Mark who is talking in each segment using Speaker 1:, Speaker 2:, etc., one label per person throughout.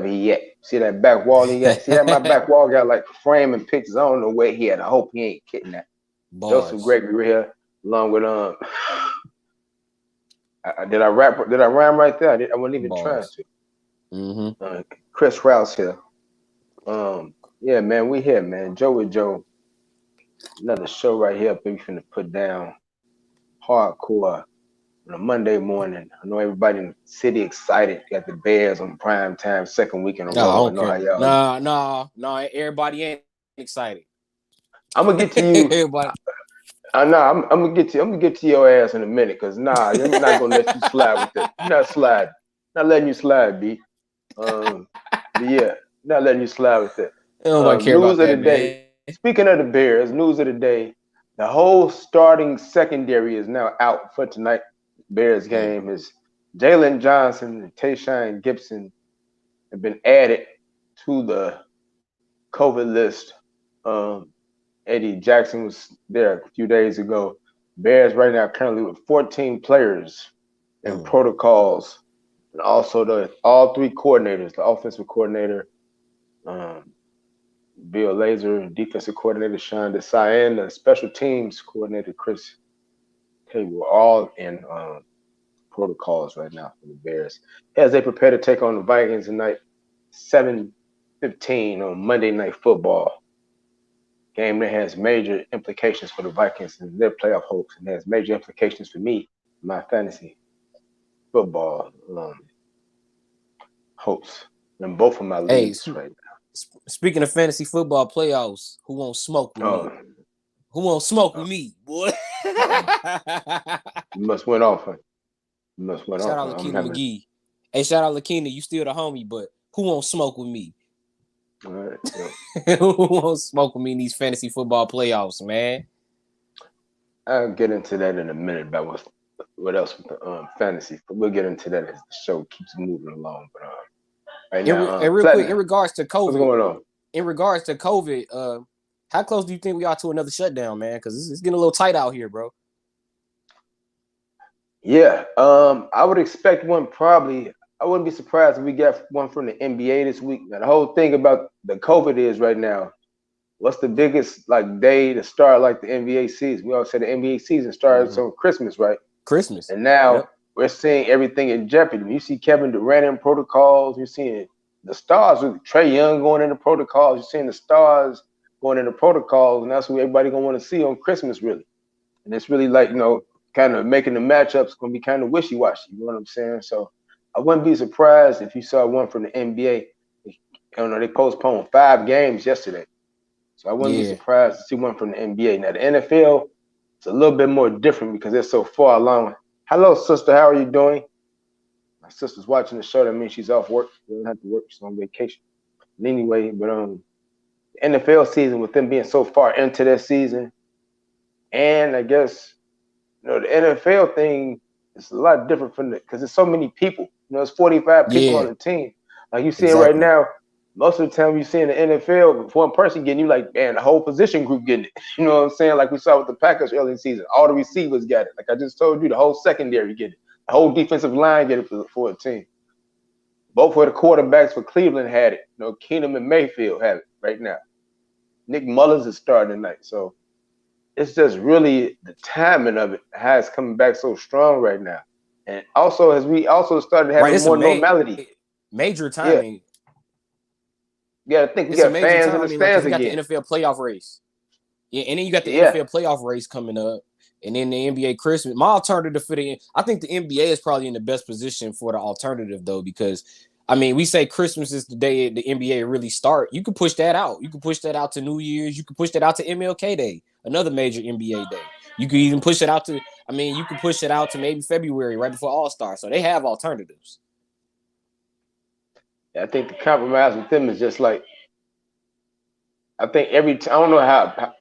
Speaker 1: he at. See that back wall he got? See that my back wall got like framing pictures. I don't know where he at. I hope he ain't kidding that. Joseph
Speaker 2: Bars.
Speaker 1: Gregory here, along with did I rap? Did I rhyme right there? I wasn't even trying
Speaker 2: Bars.
Speaker 1: to.
Speaker 2: Mm-hmm.
Speaker 1: Chris Rouse here. Yeah, man, we here, man. Joe with Joe. Another show right here. We finna put down hardcore on a Monday morning. I know everybody in the city excited. Got the Bears on prime time, second week in a
Speaker 2: No, I
Speaker 1: row. I
Speaker 2: don't
Speaker 1: know how
Speaker 2: care.
Speaker 1: y'all.
Speaker 2: No. Everybody ain't excited.
Speaker 1: I'm gonna get to you.
Speaker 2: Everybody.
Speaker 1: I'm gonna get to. I'm gonna get to your ass in a minute, cause I'm not gonna let you slide with it. You're not sliding. Not letting you slide, B. But yeah, not letting you slide with it.
Speaker 2: Nobody care
Speaker 1: News
Speaker 2: about
Speaker 1: of the
Speaker 2: that,
Speaker 1: day.
Speaker 2: man.
Speaker 1: Speaking of the Bears, news of the day. The whole starting secondary is now out for tonight. Bears game is Jalen Johnson and Tayshaun Gibson have been added to the COVID list. Eddie Jackson was there a few days ago. Bears right now currently with 14 players and protocols, and also all three coordinators, the offensive coordinator, Bill Lazor, defensive coordinator Sean Desai, and the special teams coordinator Chris Hay were all in protocols right now for the Bears as they prepare to take on the Vikings tonight, 7:15 on Monday Night Football. Game that has major implications for the Vikings and their playoff hopes, and has major implications for me, my fantasy football hopes, and both of my
Speaker 2: Hey,
Speaker 1: leagues right
Speaker 2: speaking of fantasy football playoffs, who won't smoke with me?
Speaker 1: now.
Speaker 2: Who won't smoke with me, boy?
Speaker 1: You must went off. Huh? You must went
Speaker 2: Shout
Speaker 1: off.
Speaker 2: out
Speaker 1: Huh?
Speaker 2: Lakina McGee. Hey, shout out Lakina. You still the homie, but who won't smoke with me?
Speaker 1: All right. Yeah.
Speaker 2: Who won't smoke with me in these fantasy football playoffs, man?
Speaker 1: I'll get into that in a minute about what else with the fantasy, but we'll get into that as the show keeps moving along. But right now,
Speaker 2: And real quick, in regards to COVID,
Speaker 1: what's going
Speaker 2: on? How close do you think we are to another shutdown, man? Because it's getting a little tight out here, bro.
Speaker 1: Yeah, I would expect one probably. I wouldn't be surprised if we get one from the NBA this week. Now, the whole thing about the COVID is right now. What's the biggest like day to start like the NBA season? We all say the NBA season starts on Christmas, right?
Speaker 2: Christmas.
Speaker 1: And now
Speaker 2: Yep.
Speaker 1: we're seeing everything in jeopardy. You see Kevin Durant in protocols. You're seeing the stars with Trae Young going into protocols. You're seeing the stars going into protocols, and that's what everybody gonna want to see on Christmas, really. And it's really like kind of making the matchups gonna be kind of wishy-washy. You know what I'm saying? So I wouldn't be surprised if you saw one from the NBA. They postponed 5 games yesterday. So I wouldn't be surprised to see one from the NBA. Now the NFL, it's a little bit more different because they're so far along. Hello, sister. How are you doing? My sister's watching the show. That means she's off work. She doesn't have to work. She's on vacation. But anyway, the NFL season, with them being so far into their season, and I guess the NFL thing is a lot different from because there's so many people. There's 45 people on the team. Like you see it right now. Most of the time you see in the NFL, with one person getting, you like, man, the whole position group getting it. You know what I'm saying? Like we saw with the Packers early in the season. All the receivers got it. Like I just told you, the whole secondary get it. The whole defensive line get it for a team. Both of the quarterbacks for Cleveland had it. Keenum and Mayfield have it right now. Nick Mullins is starting tonight. So it's just really the timing of it, how it's coming back so strong right now. And also, as we also started having more normality.
Speaker 2: Major timing.
Speaker 1: Yeah, I think we got fans in the stands again.
Speaker 2: You got the NFL playoff race. Yeah, and then you got the NFL playoff race coming up. And then the NBA Christmas. My alternative for I think the NBA is probably in the best position for the alternative, though, because, we say Christmas is the day the NBA really start. You can push that out. You can push that out to New Year's. You can push that out to MLK Day, another major NBA day. You can even push it out to, you can push it out to maybe February, right before All-Star. So they have alternatives.
Speaker 1: I think the compromise with them is just like, I think I don't know how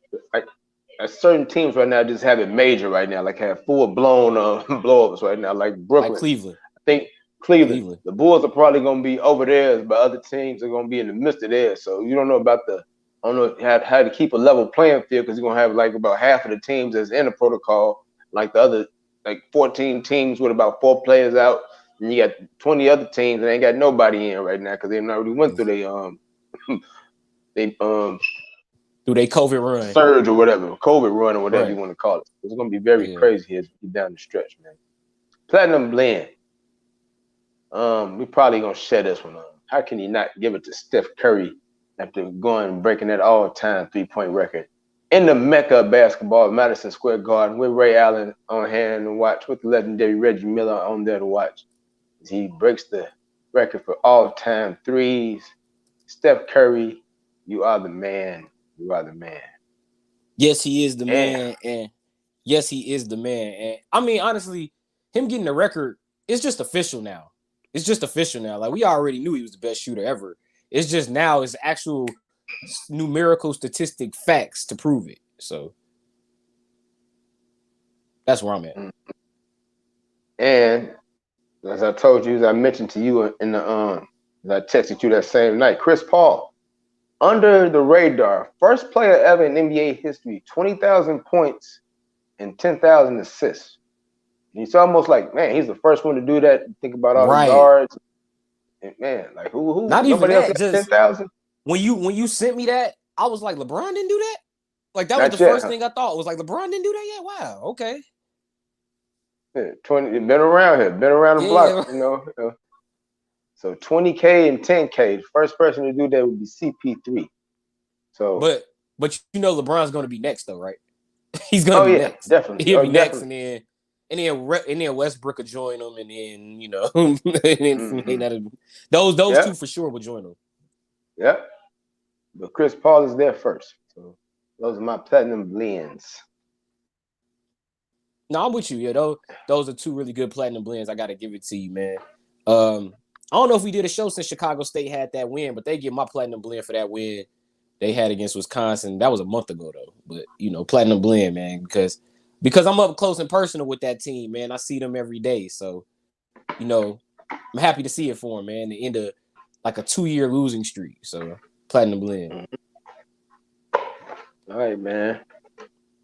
Speaker 1: certain teams right now just have it major right now, like have full blown blow-ups right now, like Brooklyn.
Speaker 2: Like Cleveland.
Speaker 1: I think Cleveland. The Bulls are probably going to be over theirs, but other teams are going to be in the midst of theirs. So you don't know about I don't know how to keep a level playing field, because you're going to have like about half of the teams that's in the protocol, like the other like 14 teams with about 4 players out. And you got 20 other teams that ain't got nobody in right now because they already went through they
Speaker 2: through their COVID run,
Speaker 1: surge or whatever, COVID run or whatever
Speaker 2: right.
Speaker 1: you want to call it. It's gonna be very crazy here down the stretch, man. Platinum blend. We probably gonna share this one. How can you not give it to Steph Curry after going and breaking that all-time 3-point record in the Mecca of basketball, Madison Square Garden, with Ray Allen on hand to watch, with the legendary Reggie Miller on there to watch? He breaks the record for all-time threes. Steph Curry, you are the man. You are the man.
Speaker 2: Yes, he is the man, and yes, he is the man. And I mean, honestly, him getting the record, it's just official now. It's just official now. Like, we already knew he was the best shooter ever. It's just now it's actual numerical statistic facts to prove it. So that's where I'm at.
Speaker 1: And as I told you, as I mentioned to you in the as I texted you that same night, Chris Paul, under the radar, first player ever in NBA history, 20,000 points and 10,000 assists. It's almost like, man, he's the first one to do that. Think about all the guards. And man, like who?
Speaker 2: Not even
Speaker 1: nobody
Speaker 2: that.
Speaker 1: Else got 10,000.
Speaker 2: When you sent me that, I was like, LeBron didn't do that. Like that was the first thing I thought. It was like, LeBron didn't do that yet. Wow. Okay.
Speaker 1: Yeah, 20. Been around here. Been around the block. You know. So 20K and 10K. The first person to do that would be CP3. So,
Speaker 2: but you know, LeBron's going to be next though, right? He's going to be next.
Speaker 1: Definitely.
Speaker 2: He'll be next, and then Westbrook will join them, and then those two for sure will join them.
Speaker 1: Yep. But Chris Paul is there first. So those are my platinum blends.
Speaker 2: No, I'm with you. Yeah, those are two really good platinum blends. I got to give it to you, man. I don't know if we did a show since Chicago State had that win, but they give my platinum blend for that win they had against Wisconsin. That was a month ago, though. But, platinum blend, man, because I'm up close and personal with that team, man. I see them every day. So, I'm happy to see it for them, man. The end of like a 2-year losing streak. So, platinum blend.
Speaker 1: All right, man.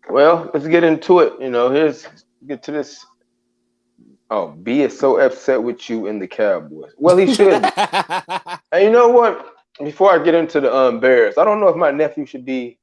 Speaker 1: Well, let's get into it. Get to this. Oh, B is so upset with you and the Cowboys. Well, he should. And you know what? Before I get into the Bears, I don't know if my nephew should be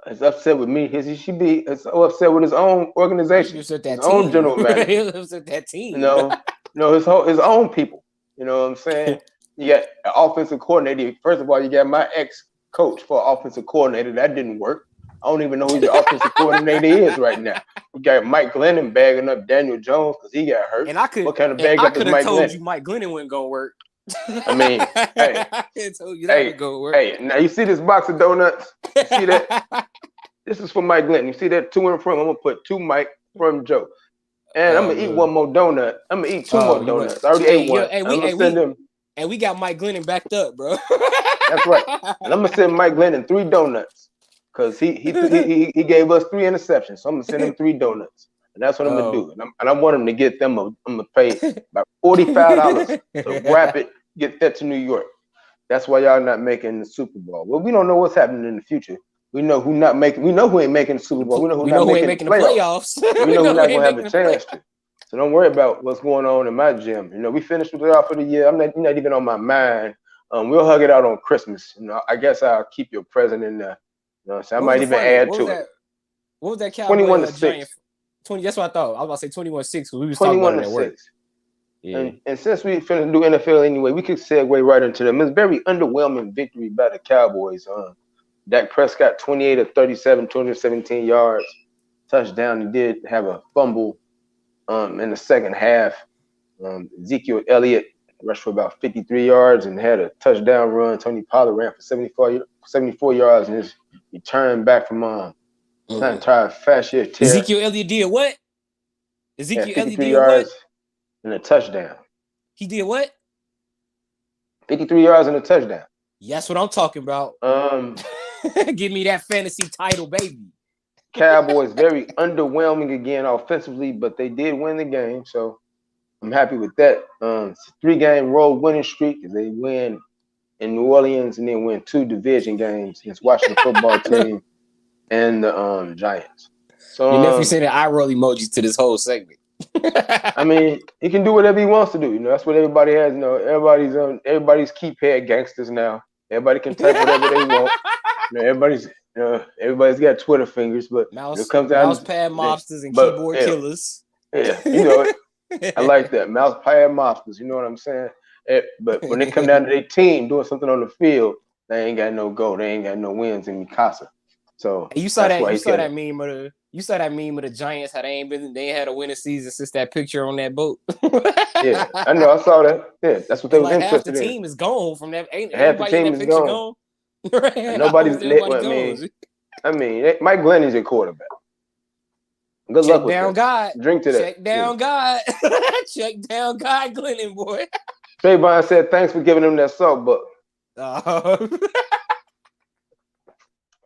Speaker 1: as upset with me as he should be as upset with his own organization, his own general manager.
Speaker 2: He upset that team.
Speaker 1: His own people. You know what I'm saying? You got an offensive coordinator. First of all, you got my ex-coach for offensive coordinator. That didn't work. I don't even know who the offensive coordinator is right now. We got Mike Glennon bagging up Daniel Jones because he got hurt.
Speaker 2: And I could,
Speaker 1: what kind of bag up is Mike Glennon?
Speaker 2: I told you Mike Glennon wasn't gonna work.
Speaker 1: I mean, hey,
Speaker 2: I told you that would go work.
Speaker 1: Hey, now you see this box of donuts? You see that? This is for Mike Glennon. You see that 2 in front? I'm gonna put 2 Mike from Joe, and I'm gonna eat 1 more donut. I'm gonna eat 2 more donuts. I already ate one. I'm gonna send him.
Speaker 2: And we got Mike Glennon backed up, bro.
Speaker 1: That's right. And I'm gonna send Mike Glennon 3 donuts because he gave us 3 interceptions. So I'm gonna send him 3 donuts, and that's what I'm gonna do. And I want him to get them. I'm gonna pay about $45 to wrap it, get that to New York. That's why y'all not making the Super Bowl. Well, we don't know what's happening in the future. We know who not making. We know who ain't making the Super Bowl. We know who ain't making the playoffs. We know who not gonna have a chance to. So don't worry about what's going on in my gym. We finished with it all for the year. You're not even on my mind. We'll hug it out on Christmas. I guess I'll keep your present in there. So I might even add to it.
Speaker 2: What was that? 21-6. 20. That's what I thought. I was about to say 21-6 because we was talking about it at work.
Speaker 1: Yeah. And since we finna do NFL anyway, we could segue right into them. It's a very underwhelming victory by the Cowboys. Dak Prescott, 28 of 37, 217 yards, touchdown. He did have a fumble in the second half. Ezekiel Elliott rushed for about 53 yards and had a touchdown run. Tony Pollard ran for 74 yards in his return back from entire fascia tear.
Speaker 2: Ezekiel Elliott did what? Ezekiel Elliott did
Speaker 1: yards
Speaker 2: what?
Speaker 1: And a touchdown.
Speaker 2: He did what?
Speaker 1: 53 yards and a touchdown.
Speaker 2: Yeah, that's what I'm talking about. Give me that fantasy title, baby.
Speaker 1: Cowboys very underwhelming again offensively, but they did win the game, so I'm happy with that. It's a 3-game road winning streak as they win in New Orleans and then win 2 division games against Washington football team and the Giants. So
Speaker 2: your nephew sending eye roll emojis to this whole segment.
Speaker 1: I mean, he can do whatever he wants to do. That's what everybody has. Everybody's keypad gangsters now. Everybody can type whatever they want. Everybody's got Twitter fingers, but it comes down
Speaker 2: mouse pad mobsters and
Speaker 1: but,
Speaker 2: keyboard killers.
Speaker 1: Yeah, I like that. Mouse pad mobsters, you know what I'm saying? But when it comes down to their team doing something on the field, they ain't got no goal. They ain't got no wins in Mikasa. So
Speaker 2: you saw that meme of the Giants, how they ain't had a winning season since that picture on that boat.
Speaker 1: Yeah, I know, I saw that. Yeah, that's what they was interested in.
Speaker 2: Half the team is gone from that.
Speaker 1: Half the team is gone. Nobody's I mean, Mike Glennon's your quarterback. Good luck with that. God. Drink to that.
Speaker 2: Check down God. Check down God, Glennon, boy.
Speaker 1: Trayvon said, thanks for giving him that salt buck.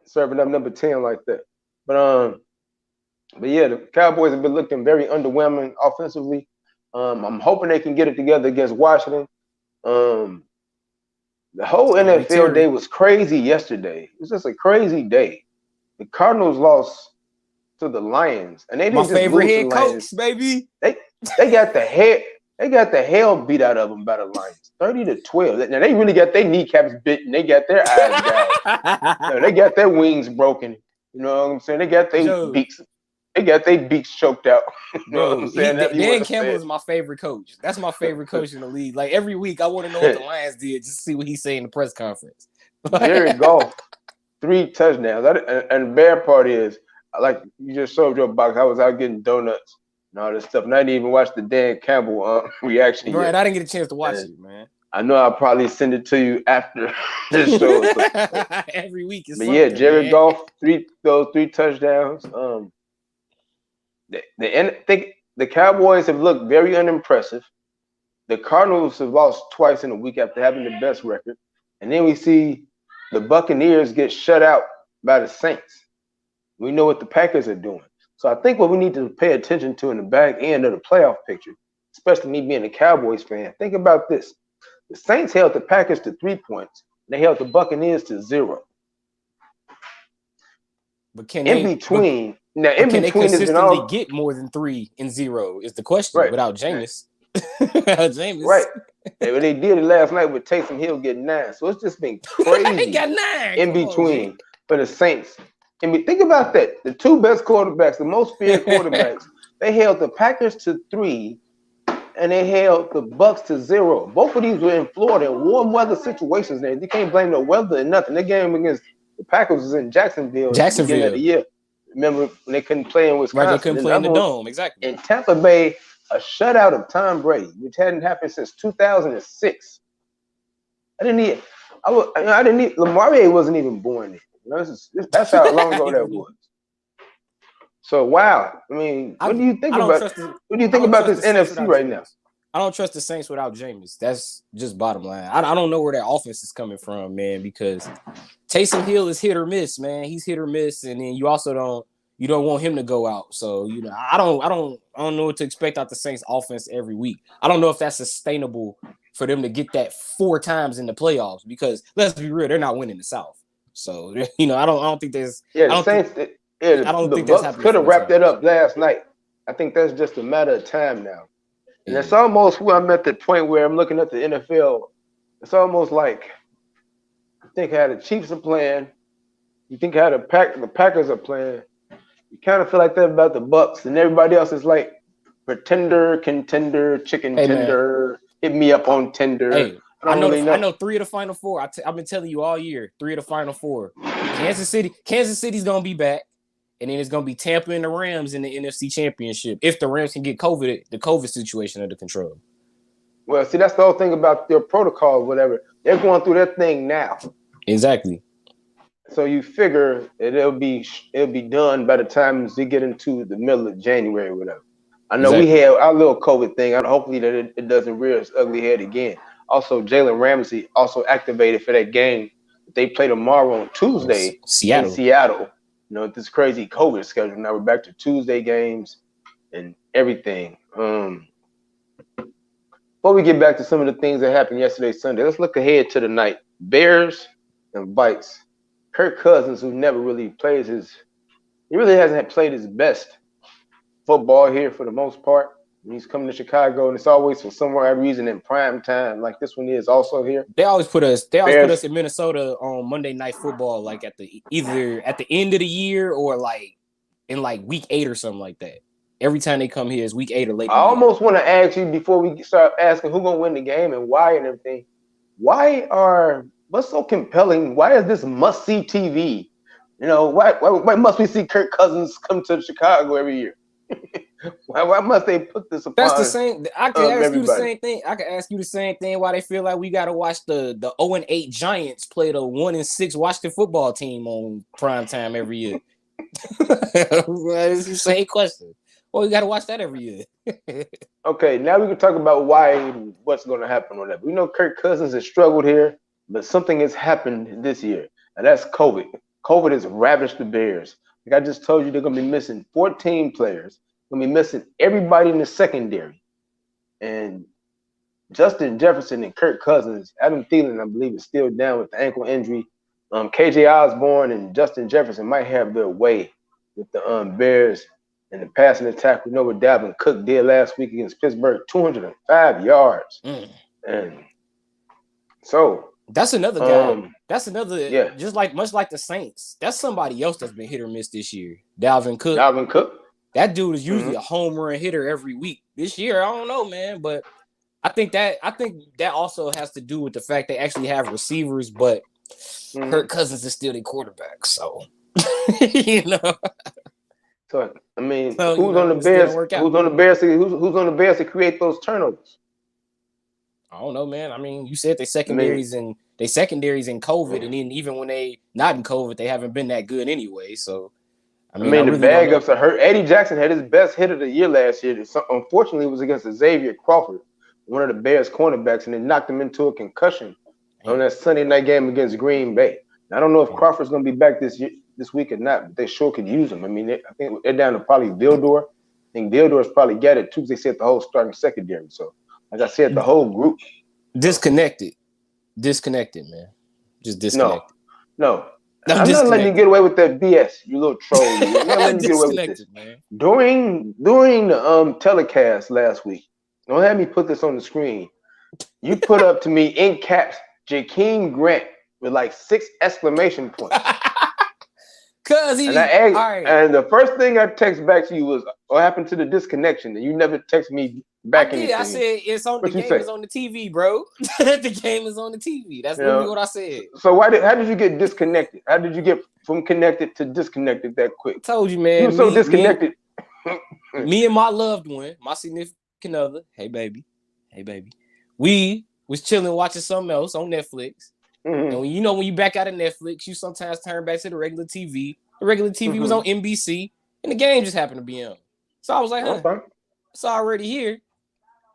Speaker 1: Serving up number 10 like that. But yeah, the Cowboys have been looking very underwhelming offensively. I'm hoping they can get it together against Washington. The whole NFL day was crazy yesterday. It was just a crazy day. The Cardinals lost to the Lions, and they didn't
Speaker 2: my favorite head coach, baby.
Speaker 1: They got the hell beat out of them by the Lions, 30-12. Now they really got their kneecaps bit, and they got their eyes gouged. They got their wings broken. You know what I'm saying? They got their beaks. They got their beaks choked out. You know what I'm saying?
Speaker 2: Dan Campbell is my favorite coach. That's my favorite coach in the league. Like every week, I want to know what the Lions did just to see what he say in the press conference.
Speaker 1: Jared Goff, 3 touchdowns. And the bad part is, like you just showed your box, I was out getting donuts and all this stuff, and I didn't even watch the Dan Campbell reaction yet.
Speaker 2: Right, I didn't get a chance to watch it, man.
Speaker 1: I know I'll probably send it to you after this show.
Speaker 2: Every week is.
Speaker 1: But yeah, Jared Goff, 3 touchdowns. The Cowboys have looked very unimpressive. The Cardinals have lost twice in a week after having the best record, and then we see the Buccaneers get shut out by the Saints. We know what the Packers are doing. So I think what we need to pay attention to in the back end of the playoff picture, especially me being a Cowboys fan, think about this. The Saints held the Packers to 3 points. They held the Buccaneers to 0.
Speaker 2: But can
Speaker 1: they
Speaker 2: consistently get more than 3 and 0 is the question, right, without Jameis.
Speaker 1: Right. But they did it last night with Taysom Hill getting 9. So it's just been crazy.
Speaker 2: He got 9
Speaker 1: in between for the Saints. I mean, think about that. The 2 best quarterbacks, the most feared quarterbacks, they held the Packers to 3, and they held the Bucks to 0. Both of these were in Florida in warm weather situations. There, you can't blame the weather and nothing. The game against the Packers was in Jacksonville. At the beginning of the year. Remember when they couldn't play in Wisconsin?
Speaker 2: Right, they couldn't play in the dome. Exactly.
Speaker 1: In Tampa Bay, a shutout of Tom Brady, which hadn't happened since 2006. Lamar wasn't even born then. That's how long ago that was. So wow, I mean, what do you think about this NFC right now?
Speaker 2: I don't trust the Saints without Jameis. That's just bottom line. I don't know where that offense is coming from, man, because Taysom Hill is hit or miss, man. He's hit or miss, and then you also don't want him to go out. So I don't know what to expect out the Saints offense every week. I don't know if that's sustainable for them to get that 4 times in the playoffs, because let's be real, they're not winning the South. So I don't think there's
Speaker 1: the Saints. I don't think the Bucks could have wrapped that up last night. I think that's just a matter of time now. And it's almost where I'm at the point where I'm looking at the NFL. It's almost like you think how the Chiefs are playing, you think how the Packers are playing. You kind of feel like that about the Bucks, and everybody else is like pretender, contender, chicken tender. Hit me up on Tinder.
Speaker 2: Hey, I know 3 of the Final 4. I've been telling you all year, 3 of the Final 4. Kansas City's gonna be back, and then it's gonna be Tampa and the Rams in the NFC Championship if the Rams can get the COVID situation under control.
Speaker 1: Well, see, that's the whole thing about their protocol, or whatever. They're going through that thing now.
Speaker 2: Exactly.
Speaker 1: So you figure it'll be done by the time they get into the middle of January or whatever. I know we had our little COVID thing. Hopefully that it doesn't rear its ugly head again. Also, Jalen Ramsey also activated for that game that they play tomorrow on Tuesday in Seattle. This crazy COVID schedule. Now we're back to Tuesday games and everything. Before we get back to some of the things that happened yesterday, Sunday, let's look ahead to the night. Bears and Vikes. Kirk Cousins, who never really hasn't played his best football here for the most part. He's coming to Chicago, and it's always for some reason in prime time, like this one is also here.
Speaker 2: They always put us in Minnesota on Monday Night Football, like either at the end of the year or like in like week 8 or something like that. Every time they come here, it's week 8 or later.
Speaker 1: I almost want to ask you before we start asking who's gonna win the game and why and everything. What's so compelling? Why is this must see TV? You know, why must we see Kirk Cousins come to Chicago every year? why must they put this upon?
Speaker 2: That's the same. I can ask you the same thing. I can ask you the same thing. Why they feel like we got to watch the 0-8 Giants play the 1-6 Washington football team on prime time every year? It's the same question. Well, we got to watch that every year.
Speaker 1: Okay, now we can talk about what's going to happen on that. We know Kirk Cousins has struggled here, but something has happened this year, and that's COVID. COVID has ravaged the Bears. Like I just told you, they're going to be missing 14 players. They're going to be missing everybody in the secondary. And Justin Jefferson and Kirk Cousins, Adam Thielen, I believe, is still down with the ankle injury. KJ Osborne and Justin Jefferson might have their way with the Bears in the passing attack. We know what Dalvin Cook did last week against Pittsburgh, 205 yards. And so
Speaker 2: that's another guy. That's another, just like much like the Saints. That's somebody else that's been hit or miss this year. Dalvin Cook. That dude is usually a home run hitter every week. This year, I don't know, man, but I think that also has to do with the fact they actually have receivers, but Kirk Cousins is still their quarterback. So you know.
Speaker 1: So I mean, who's on the Bears? Who's on the Bears? Who's on the Bears to create those turnovers?
Speaker 2: I don't know, man. I mean, you said they secondaries in COVID, and then even when they not in COVID, they haven't been that good anyway. So I mean
Speaker 1: the bag-ups are hurt. Eddie Jackson had his best hit of the year last year. Unfortunately, it was against Xavier Crawford, one of the Bears cornerbacks, and it knocked him into a concussion on that Sunday night game against Green Bay. I don't know if Crawford's going to be back this week or not, but they sure could use him. I mean, I think they're down to probably Vildor. I think Vildor's probably got it too, because they said the whole starting secondary. So, like I said, the whole group.
Speaker 2: Disconnected, man. Just disconnected.
Speaker 1: No. I'm not letting you get away with that BS, you little troll. I'm not letting you get away with this. Man. During the telecast last week, don't have me put this on the screen. You put up to me in caps, Jakeem Grant with like 6 exclamation points. And the first thing I text back to you was, "What happened to the disconnection?" And you never text me back.
Speaker 2: I said it's on. The game is on the TV, bro. The game is on the TV. That's literally what I said.
Speaker 1: So how did you get disconnected? How did you get from connected to disconnected that quick?
Speaker 2: I told you, man.
Speaker 1: You were so disconnected.
Speaker 2: Me and my loved one, my significant other. Hey, baby. We was chilling watching something else on Netflix. And when you back out of Netflix, you sometimes turn back to the regular TV. The regular TV was on NBC, and the game just happened to be on. So I was like, it's already here.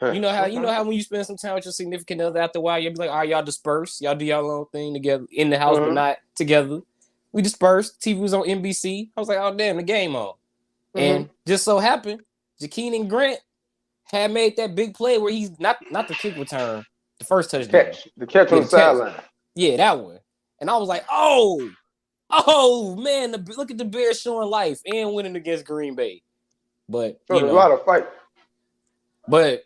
Speaker 2: You know how when you spend some time with your significant other, after a while, you'll be like, all right, y'all disperse. Y'all do y'all own thing together in the house, but not together. We dispersed. TV was on NBC. I was like, oh, damn, the game on. And just so happened, Jakeem Grant had made that big play where he's not the kick return, the first touchdown.
Speaker 1: The catch on the sideline.
Speaker 2: Yeah, that one. And I was like, oh man, look at the Bears showing life and winning against Green Bay. But
Speaker 1: a lot of fight.
Speaker 2: But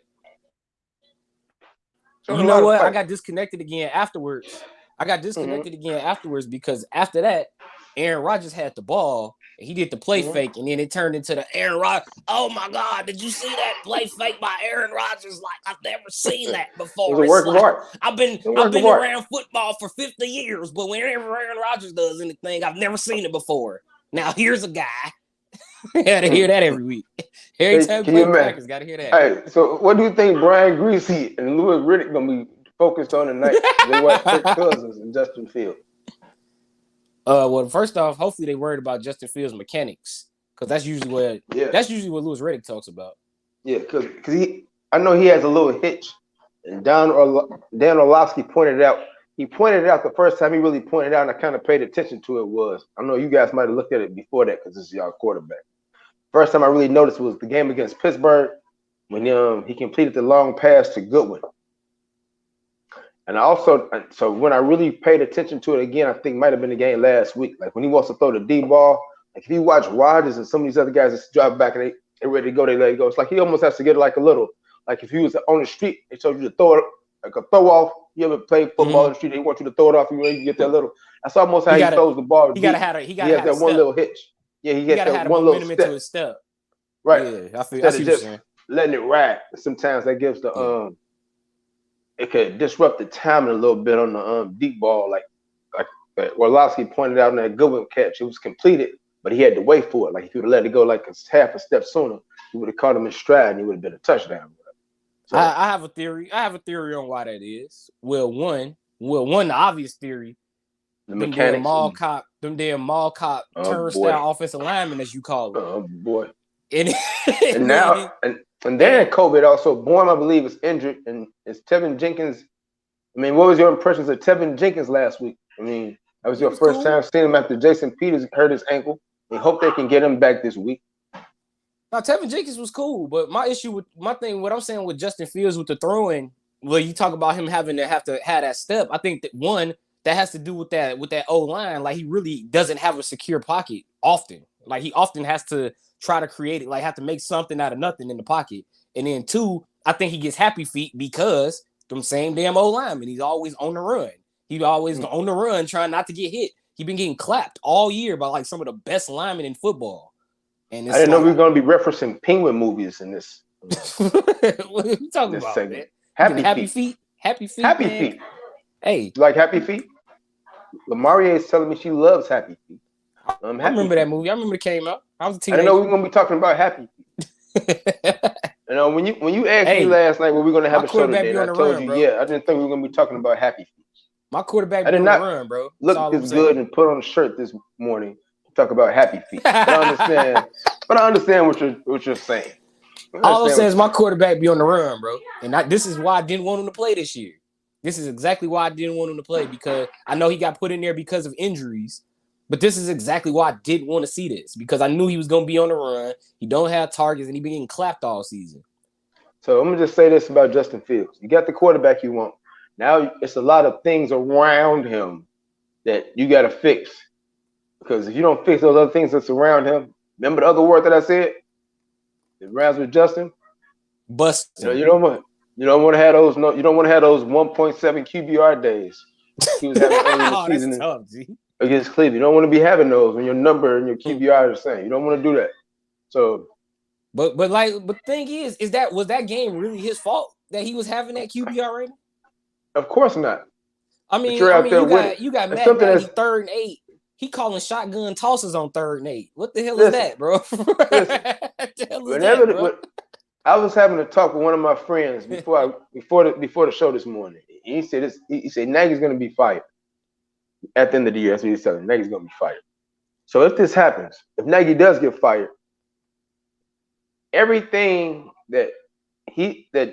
Speaker 2: you know what? I got disconnected again afterwards. Because after that, Aaron Rodgers had the ball. He did the play fake, and then it turned into the Aaron Rodgers. Oh my God! Did you see that play fake by Aaron Rodgers? Like I've never seen that before.
Speaker 1: It's a work of art.
Speaker 2: I've been around football for 50 years, but whenever Aaron Rodgers does anything, I've never seen it before. Now here's a guy. Gotta hear that every week. Every time you play Packers, gotta hear that.
Speaker 1: Hey, so what do you think Brian Greasy and Louis Riddick gonna be focused on tonight? They watch Kirk Cousins and Justin Fields.
Speaker 2: Well, first off, hopefully they worried about Justin Fields' mechanics, because that's usually what Louis Riddick talks about. Yeah, because I know he has a little hitch, and Dan Orlovsky pointed it out. He pointed it out the first time he really pointed it out, and I kind of paid attention to it was. I know you guys might have looked at it before that because this is y'all quarterback. First time I really noticed was the game against Pittsburgh when he completed the long pass to Goodwin. And so when I really paid attention to it again, I think might have been the game last week. Like when he wants to throw the D ball, like if you watch Rodgers and some of these other guys that drop back and
Speaker 1: they're ready to go, they let it go. It's like he almost has to get like a little, like if he was on the street, they told you to throw it, like a throw off. You ever played football in the street? They want you to throw it off. You ready to get that little. That's almost how he throws the ball.
Speaker 2: He has
Speaker 1: that one little hitch. Yeah, he gets that one little step.
Speaker 2: Into his step.
Speaker 1: Right.
Speaker 2: Yeah, I see
Speaker 1: what you're saying. Letting it ride. Sometimes that gives the it could disrupt the timing a little bit on the deep ball, like Orlovsky pointed out in that Goodwin catch. It was completed, but he had to wait for it. Like if he would have let it go like half a step sooner, he would have caught him in stride and he would have been a touchdown.
Speaker 2: So, I have a theory. I have a theory on why that is. Well, one, the obvious theory. Them damn mall cop turnstile offensive linemen, as you call them.
Speaker 1: Oh boy.
Speaker 2: And
Speaker 1: then COVID also, Bourne, I believe, is injured, and it's Tevin Jenkins. I mean, what was your impressions of Tevin Jenkins last week? I mean, that was your first time seeing him after Jason Peters hurt his ankle. We hope they can get him back this week.
Speaker 2: Now, Tevin Jenkins was cool, but what I'm saying with Justin Fields with the throwing, well, you talk about him having to have that step. I think that one that has to do with that O-line. Like he really doesn't have a secure pocket often. Like he often has to try to create it, like have to make something out of nothing in the pocket. And then two, I think he gets happy feet because them same damn O-lineman, he's always on the run. He's always on the run trying not to get hit. He's been getting clapped all year by like some of the best linemen in football. And
Speaker 1: I didn't know we were going to be referencing Penguin movies in this.
Speaker 2: What are you talking about, man? Happy feet. Happy feet. Hey.
Speaker 1: You like Happy Feet? Lamarie is telling me she loves Happy Feet.
Speaker 2: I remember that movie. I remember it came out. I was a teenager.
Speaker 1: I didn't know we were going to be talking about Happy Feet. When you asked me last night, were we going to have a show today? And I told you, yeah. I didn't think we were going to be talking about Happy Feet.
Speaker 2: My quarterback be on the run, bro.
Speaker 1: Look this good and put on a shirt this morning to talk about Happy Feet. But I understand what you're saying.
Speaker 2: All I'm saying is my quarterback be on the run, bro. And this is why I didn't want him to play this year. This is exactly why I didn't want him to play, because I know he got put in there because of injuries. But this is exactly why I didn't want to see this, because I knew he was going to be on the run. He don't have targets, and he been getting clapped all season.
Speaker 1: So I'm going to just say this about Justin Fields. You got the quarterback you want. Now it's a lot of things around him that you got to fix. Because if you don't fix those other things that's around him, remember the other word that I said? It rhymes with Justin?
Speaker 2: Busting.
Speaker 1: You don't want to have those 1.7 QBR days he was having early in the season.
Speaker 2: That's tough, G.
Speaker 1: Against Cleveland. You don't want to be having those when your number and your QBR are the same. You don't want to do that. So,
Speaker 2: but the thing is was that game really his fault that he was having that QBR rating?
Speaker 1: Of course not.
Speaker 2: I mean, you got Matt Nagy 3rd and 8. He calling shotgun tosses on 3rd and 8. What the hell is that, bro?
Speaker 1: I was having a talk with one of my friends before the show this morning. He said Nagy's going to be fired at the end of the year. That's what he's telling me. Nagy's going to be fired. So if this happens, if Nagy does get fired, everything that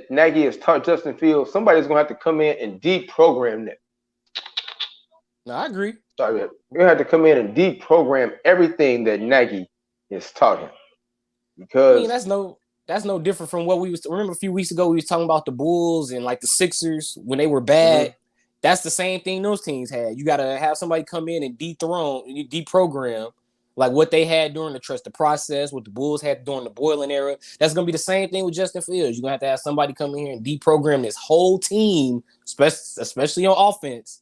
Speaker 1: Nagy has taught Justin Fields, somebody's going to have to come in and deprogram that.
Speaker 2: No, I agree.
Speaker 1: Sorry, we're going to have to come in and deprogram everything that Nagy has taught him. Because
Speaker 2: I mean, that's no different from what remember a few weeks ago we was talking about the Bulls and like the Sixers when they were bad. Mm-hmm. That's the same thing those teams had. You got to have somebody come in and deprogram like what they had during the trust the process, what the Bulls had during the Boylan era. That's going to be the same thing with Justin Fields. You're going to have somebody come in here and deprogram this whole team, especially on offense,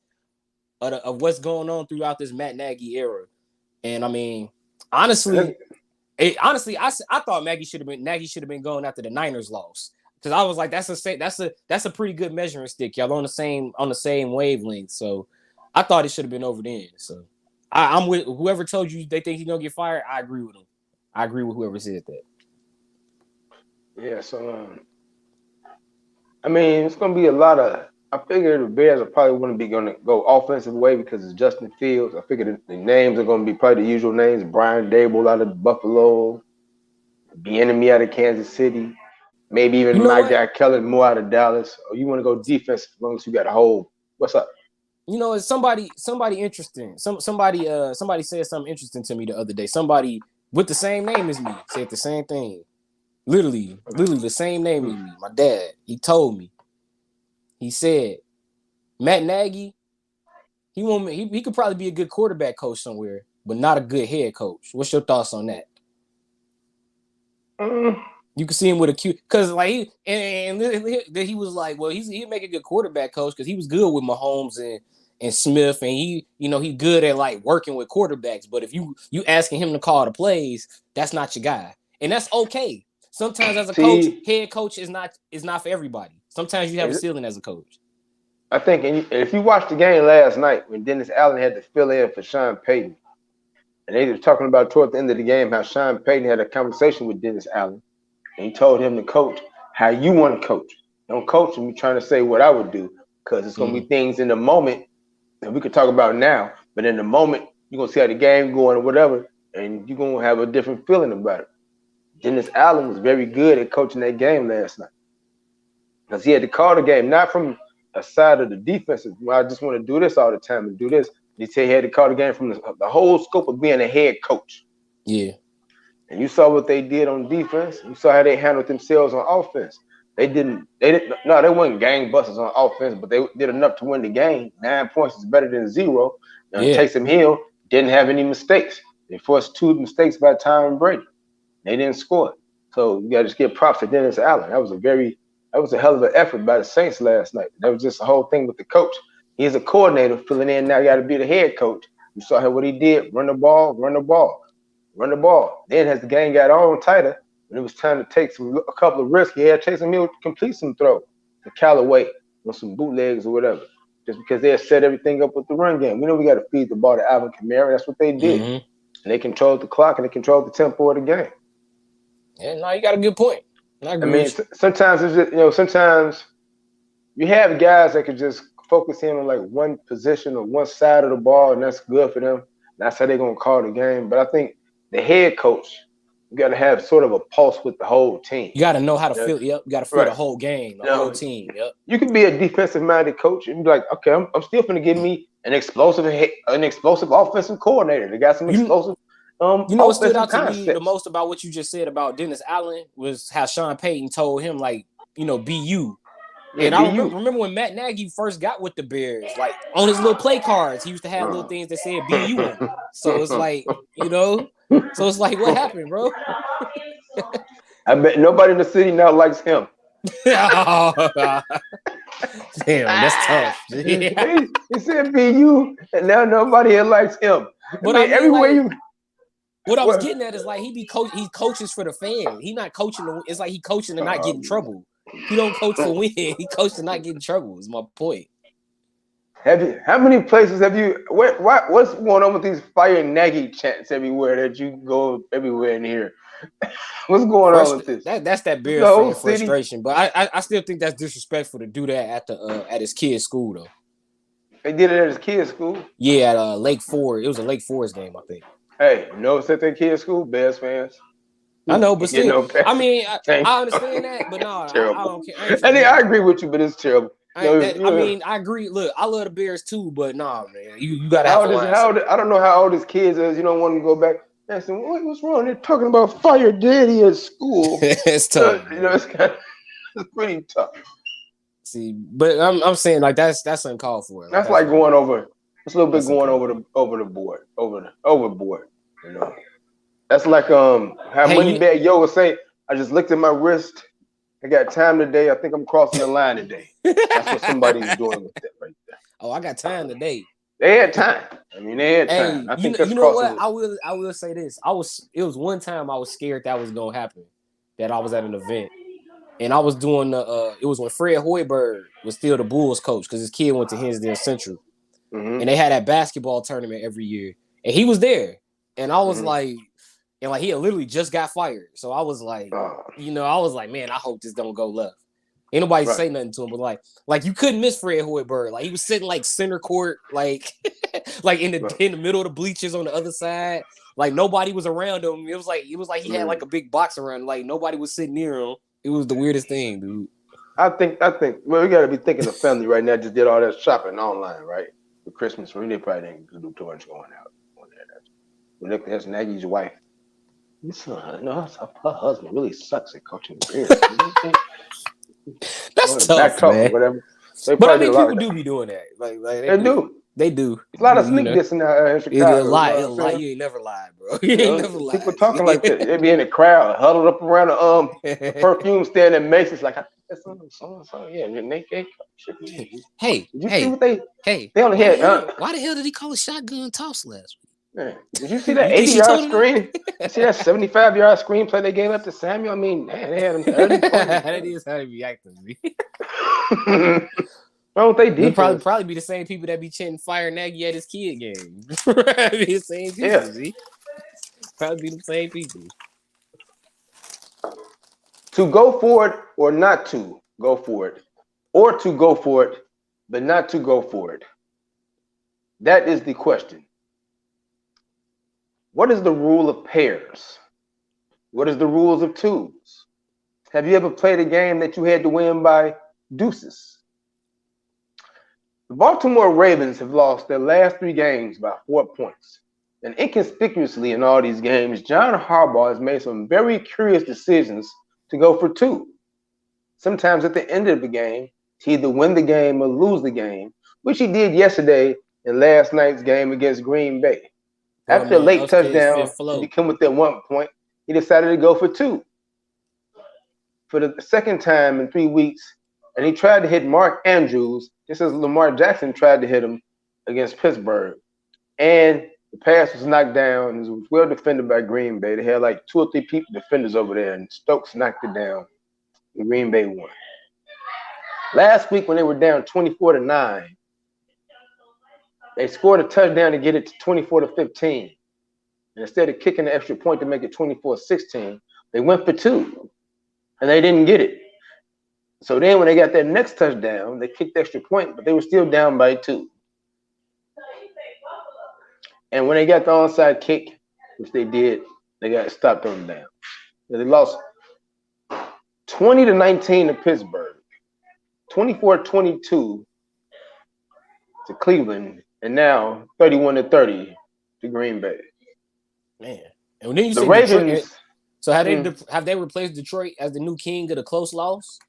Speaker 2: of what's going on throughout this Matt Nagy era. And I mean, honestly, I thought Nagy should have been going after the Niners loss, because I was like, that's a pretty good measuring stick. Y'all on the same wavelength. So I thought it should have been over then. So I'm with whoever told you they think he's gonna get fired. I agree with them. I agree with whoever said that.
Speaker 1: Yeah. So I mean, it's gonna be a lot of. I figure the Bears are probably going to go offensive way because it's Justin Fields. I figure the names are going to be probably the usual names: Brian Dable out of Buffalo, Bieniemy out of Kansas City, maybe even my guy Kellen Moore out of Dallas. Or you want to go defense as long as you got a hold. What's up?
Speaker 2: It's somebody interesting. Somebody said something interesting to me the other day. Somebody with the same name as me said the same thing. Literally the same name as me. My dad. He told me. He said, Matt Nagy, he could probably be a good quarterback coach somewhere, but not a good head coach. What's your thoughts on that? You can see him with a cute, because like he was like, well, he'd make a good quarterback coach because he was good with Mahomes and Smith, and he's good at like working with quarterbacks. But if you asking him to call the plays, that's not your guy, and that's okay. Sometimes as a coach, head coach is not for everybody. Sometimes you have a ceiling as a coach.
Speaker 1: I think, if you watched the game last night when Dennis Allen had to fill in for Sean Payton, and they were talking about toward the end of the game how Sean Payton had a conversation with Dennis Allen. And he told him to coach how you want to coach. Don't coach me trying to say what I would do, because it's going to be things in the moment that we could talk about now. But in the moment, you're going to see how the game going or whatever, and you're going to have a different feeling about it. Dennis Allen was very good at coaching that game last night, because he had to call the game, not from a side of the defense. Well, I just want to do this all the time and do this. He said he had to call the game from the whole scope of being a head coach.
Speaker 2: Yeah.
Speaker 1: And you saw what they did on defense. You saw how they handled themselves on offense. They weren't gangbusters on offense, but they did enough to win the game. 9 points is better than 0. Taysom Hill didn't have any mistakes. They forced 2 mistakes by Tom Brady. They didn't score. So you got to just give props to Dennis Allen. That was a hell of an effort by the Saints last night. That was just the whole thing with the coach. He's a coordinator filling in. Now got to be the head coach. You saw what he did: run the ball. Then as the game got on tighter, when it was time to take a couple of risks, he had Taysom Hill complete some throws to Callaway on some bootlegs or whatever, just because they had set everything up with the run game. We know we got to feed the ball to Alvin Kamara. That's what they did. And they controlled the clock and they controlled the tempo of the game.
Speaker 2: Yeah, no, you got a good point.
Speaker 1: I mean, sometimes it's just, sometimes you have guys that can just focus in on like one position or one side of the ball, and that's good for them. That's how they're going to call the game. But I think the head coach, you got to have sort of a pulse with the whole team.
Speaker 2: You got to know how to feel. Yep. You got to feel the whole game, the whole team. Yep.
Speaker 1: You can be a defensive-minded coach and be like, okay, I'm still going to give me an explosive offensive coordinator. They got some explosive.
Speaker 2: What stood out to me the most about what you just said about Dennis Allen was how Sean Payton told him, like, be you. And I remember when Matt Nagy first got with the Bears, like on his little play cards, he used to have little things that said "be you" on it. So it's like, so it's like, what happened, bro?
Speaker 1: I bet nobody in the city now likes him.
Speaker 2: Damn, that's tough.
Speaker 1: He said "be you," and now nobody here likes him.
Speaker 2: But I mean, everywhere what I was getting at is like he coaches for the fan. He not coaching. It's like he coaching to not get in trouble. He don't coach for win. He coached to not get in trouble. Is my point.
Speaker 1: How many places have you? What's going on with these fire Nagy chants everywhere that you go everywhere in here? What's going on with this?
Speaker 2: That's that Bears fan frustration. But I still think that's disrespectful to do that at his kid's school though.
Speaker 1: They did it at his kid's school.
Speaker 2: Yeah, at Lake Forest. It was a Lake Forest game, I think.
Speaker 1: Hey, it's at their kid's school, Bears fans.
Speaker 2: I know, but still, I mean, I understand that, but no, I don't care.
Speaker 1: I agree with you, but it's terrible.
Speaker 2: I mean, I agree. Look, I love the Bears too, but nah, man, you gotta
Speaker 1: have I don't know how old his kids is. You don't want to go back. And say, what's wrong? They're talking about fire daddy at school.
Speaker 2: It's tough.
Speaker 1: It's pretty tough.
Speaker 2: See, but I'm saying like that's uncalled for.
Speaker 1: Like, that's like going over. It's a little bit going overboard. That's like how Moneybag Yo would say. I just looked at my wrist. I got time today. I think I'm crossing the line today. That's what somebody's doing with that right there.
Speaker 2: Oh, I got time today.
Speaker 1: They had time. I mean, they had time. I think that's
Speaker 2: what? I will say this. It was one time I was scared that was gonna happen. That I was at an event. And I was doing it was when Fred Hoiberg was still the Bulls coach because his kid went to Hinsdale Central. Mm-hmm. And they had that basketball tournament every year. And he was there. And I was like, he had literally just got fired. So I was like, I was like, man, I hope this don't go left. Ain't nobody say nothing to him, but like you couldn't miss Fred Hoiberg. Like he was sitting like center court, like in the middle of the bleachers on the other side. Like nobody was around him. It was like he had like a big box around him. Like nobody was sitting near him. It was the weirdest thing, dude.
Speaker 1: I think well, we gotta be thinking of family right now. Just did all that shopping online, right? For Christmas. We probably didn't do too much going out. Look, that's Nagy's wife. Her husband really sucks at coaching the Bears.
Speaker 2: That's tough, man.
Speaker 1: Whatever.
Speaker 2: But I mean, people do be doing that. Like
Speaker 1: they do.
Speaker 2: They do.
Speaker 1: There's a lot of sneak dissing out in Chicago.
Speaker 2: It's a lie. It's a lie. You ain't never lied, bro. You ain't never lied.
Speaker 1: People talking like that. They be in the crowd, huddled up around the perfume stand at Macy's, like, that's so. Yeah, Nate.
Speaker 2: Hey,
Speaker 1: did you see what they only
Speaker 2: had? Why the hell did he call a shotgun toss last week?
Speaker 1: Man, did you see that 80-yard screen? You see that 75-yard screenplay they gave up to Samuel? I mean, man, they had him 30 points.
Speaker 2: That is how they be acting.
Speaker 1: Why don't they defense?
Speaker 2: Probably be the same people that be chanting "Fire Nagy" at his kid game. Be the same people.
Speaker 1: Yeah.
Speaker 2: See? Probably be the same people.
Speaker 1: To go for it or not to go for it, or to go for it but not to go for it. That is the question. What is the rule of pairs? What is the rules of twos? Have you ever played a game that you had to win by deuces? The Baltimore Ravens have lost their last 3 games by 4 points. And inconspicuously in all these games, John Harbaugh has made some very curious decisions to go for 2. Sometimes at the end of the game, to either win the game or lose the game, which he did yesterday in last night's game against Green Bay. After a late touchdown to become within 1 point, he decided to go for 2. For the second time in 3 weeks, and he tried to hit Mark Andrews, just as Lamar Jackson tried to hit him against Pittsburgh. And the pass was knocked down. It was well defended by Green Bay. They had like 2 or 3 defenders over there, and Stokes knocked it down. And Green Bay won. Last week when they were down 24-9, they scored a touchdown to get it to 24-15. And instead of kicking the extra point to make it 24-16, they went for 2. And they didn't get it. So then when they got their next touchdown, they kicked the extra point, but they were still down by 2. And when they got the onside kick, which they did, they got stopped on down. They lost 20-19 to Pittsburgh, 24-22 to Cleveland, and now 31-30 to Green Bay.
Speaker 2: Man, and then you
Speaker 1: the Ravens.
Speaker 2: Detroit, so have they replaced Detroit as the new king of the close loss?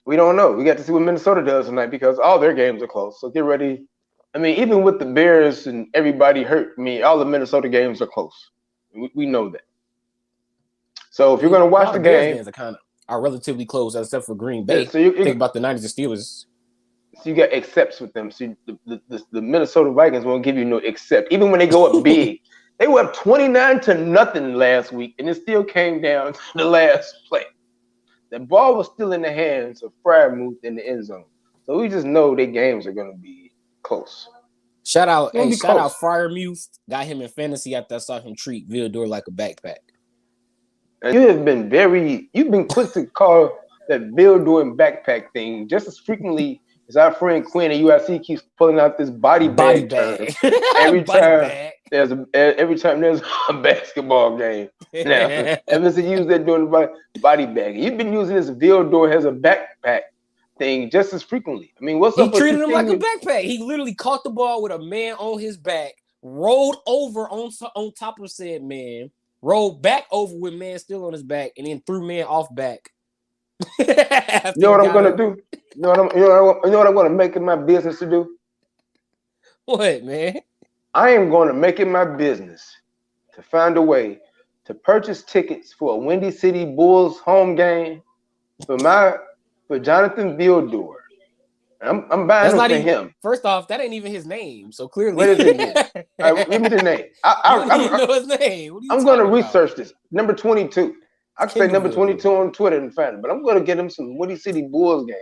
Speaker 1: We don't know. We got to see what Minnesota does tonight because all their games are close. So get ready. I mean, even with the Bears and everybody hurt, all the Minnesota games are close. We know that. So if you're going to watch the game,
Speaker 2: games are relatively close, except for Green Bay.
Speaker 1: Yeah, so you
Speaker 2: think about the 90s and Steelers.
Speaker 1: So you got accepts with them. So the Minnesota Vikings won't give you no accept. Even when they go up big, they were up 29-0 last week, and it still came down to the last play. The ball was still in the hands of Freiermuth in the end zone. So we just know their games are going to be close.
Speaker 2: Shout out Freiermuth. Got him in fantasy after I saw him treat Vildor like a backpack.
Speaker 1: And you've been quick to call that Vildor and backpack thing just as frequently as our friend Quinn at UIC keeps pulling out this body bag. Every time there's a basketball game. Now, ever since you used that during the body bag, you've been using this Vildor as a backpack thing just as frequently. I mean, what's up?
Speaker 2: He treated him like a backpack. He literally caught the ball with a man on his back, rolled over on top of said man, rolled back over with man still on his back, and then threw man off back.
Speaker 1: You know what I'm gonna do? You know what I'm gonna make it my business to do?
Speaker 2: What, man?
Speaker 1: I am gonna make it my business to find a way to purchase tickets for a Windy City Bulls home game for Jonathan Vildor. I'm buying them for him.
Speaker 2: First off, that ain't even his name, so clearly.
Speaker 1: What is it? Give me the name.
Speaker 2: I don't even know his name.
Speaker 1: I'm going to research this. Number 22. I can say number 22 on Twitter and find it, but I'm going to get him some Windy City Bulls game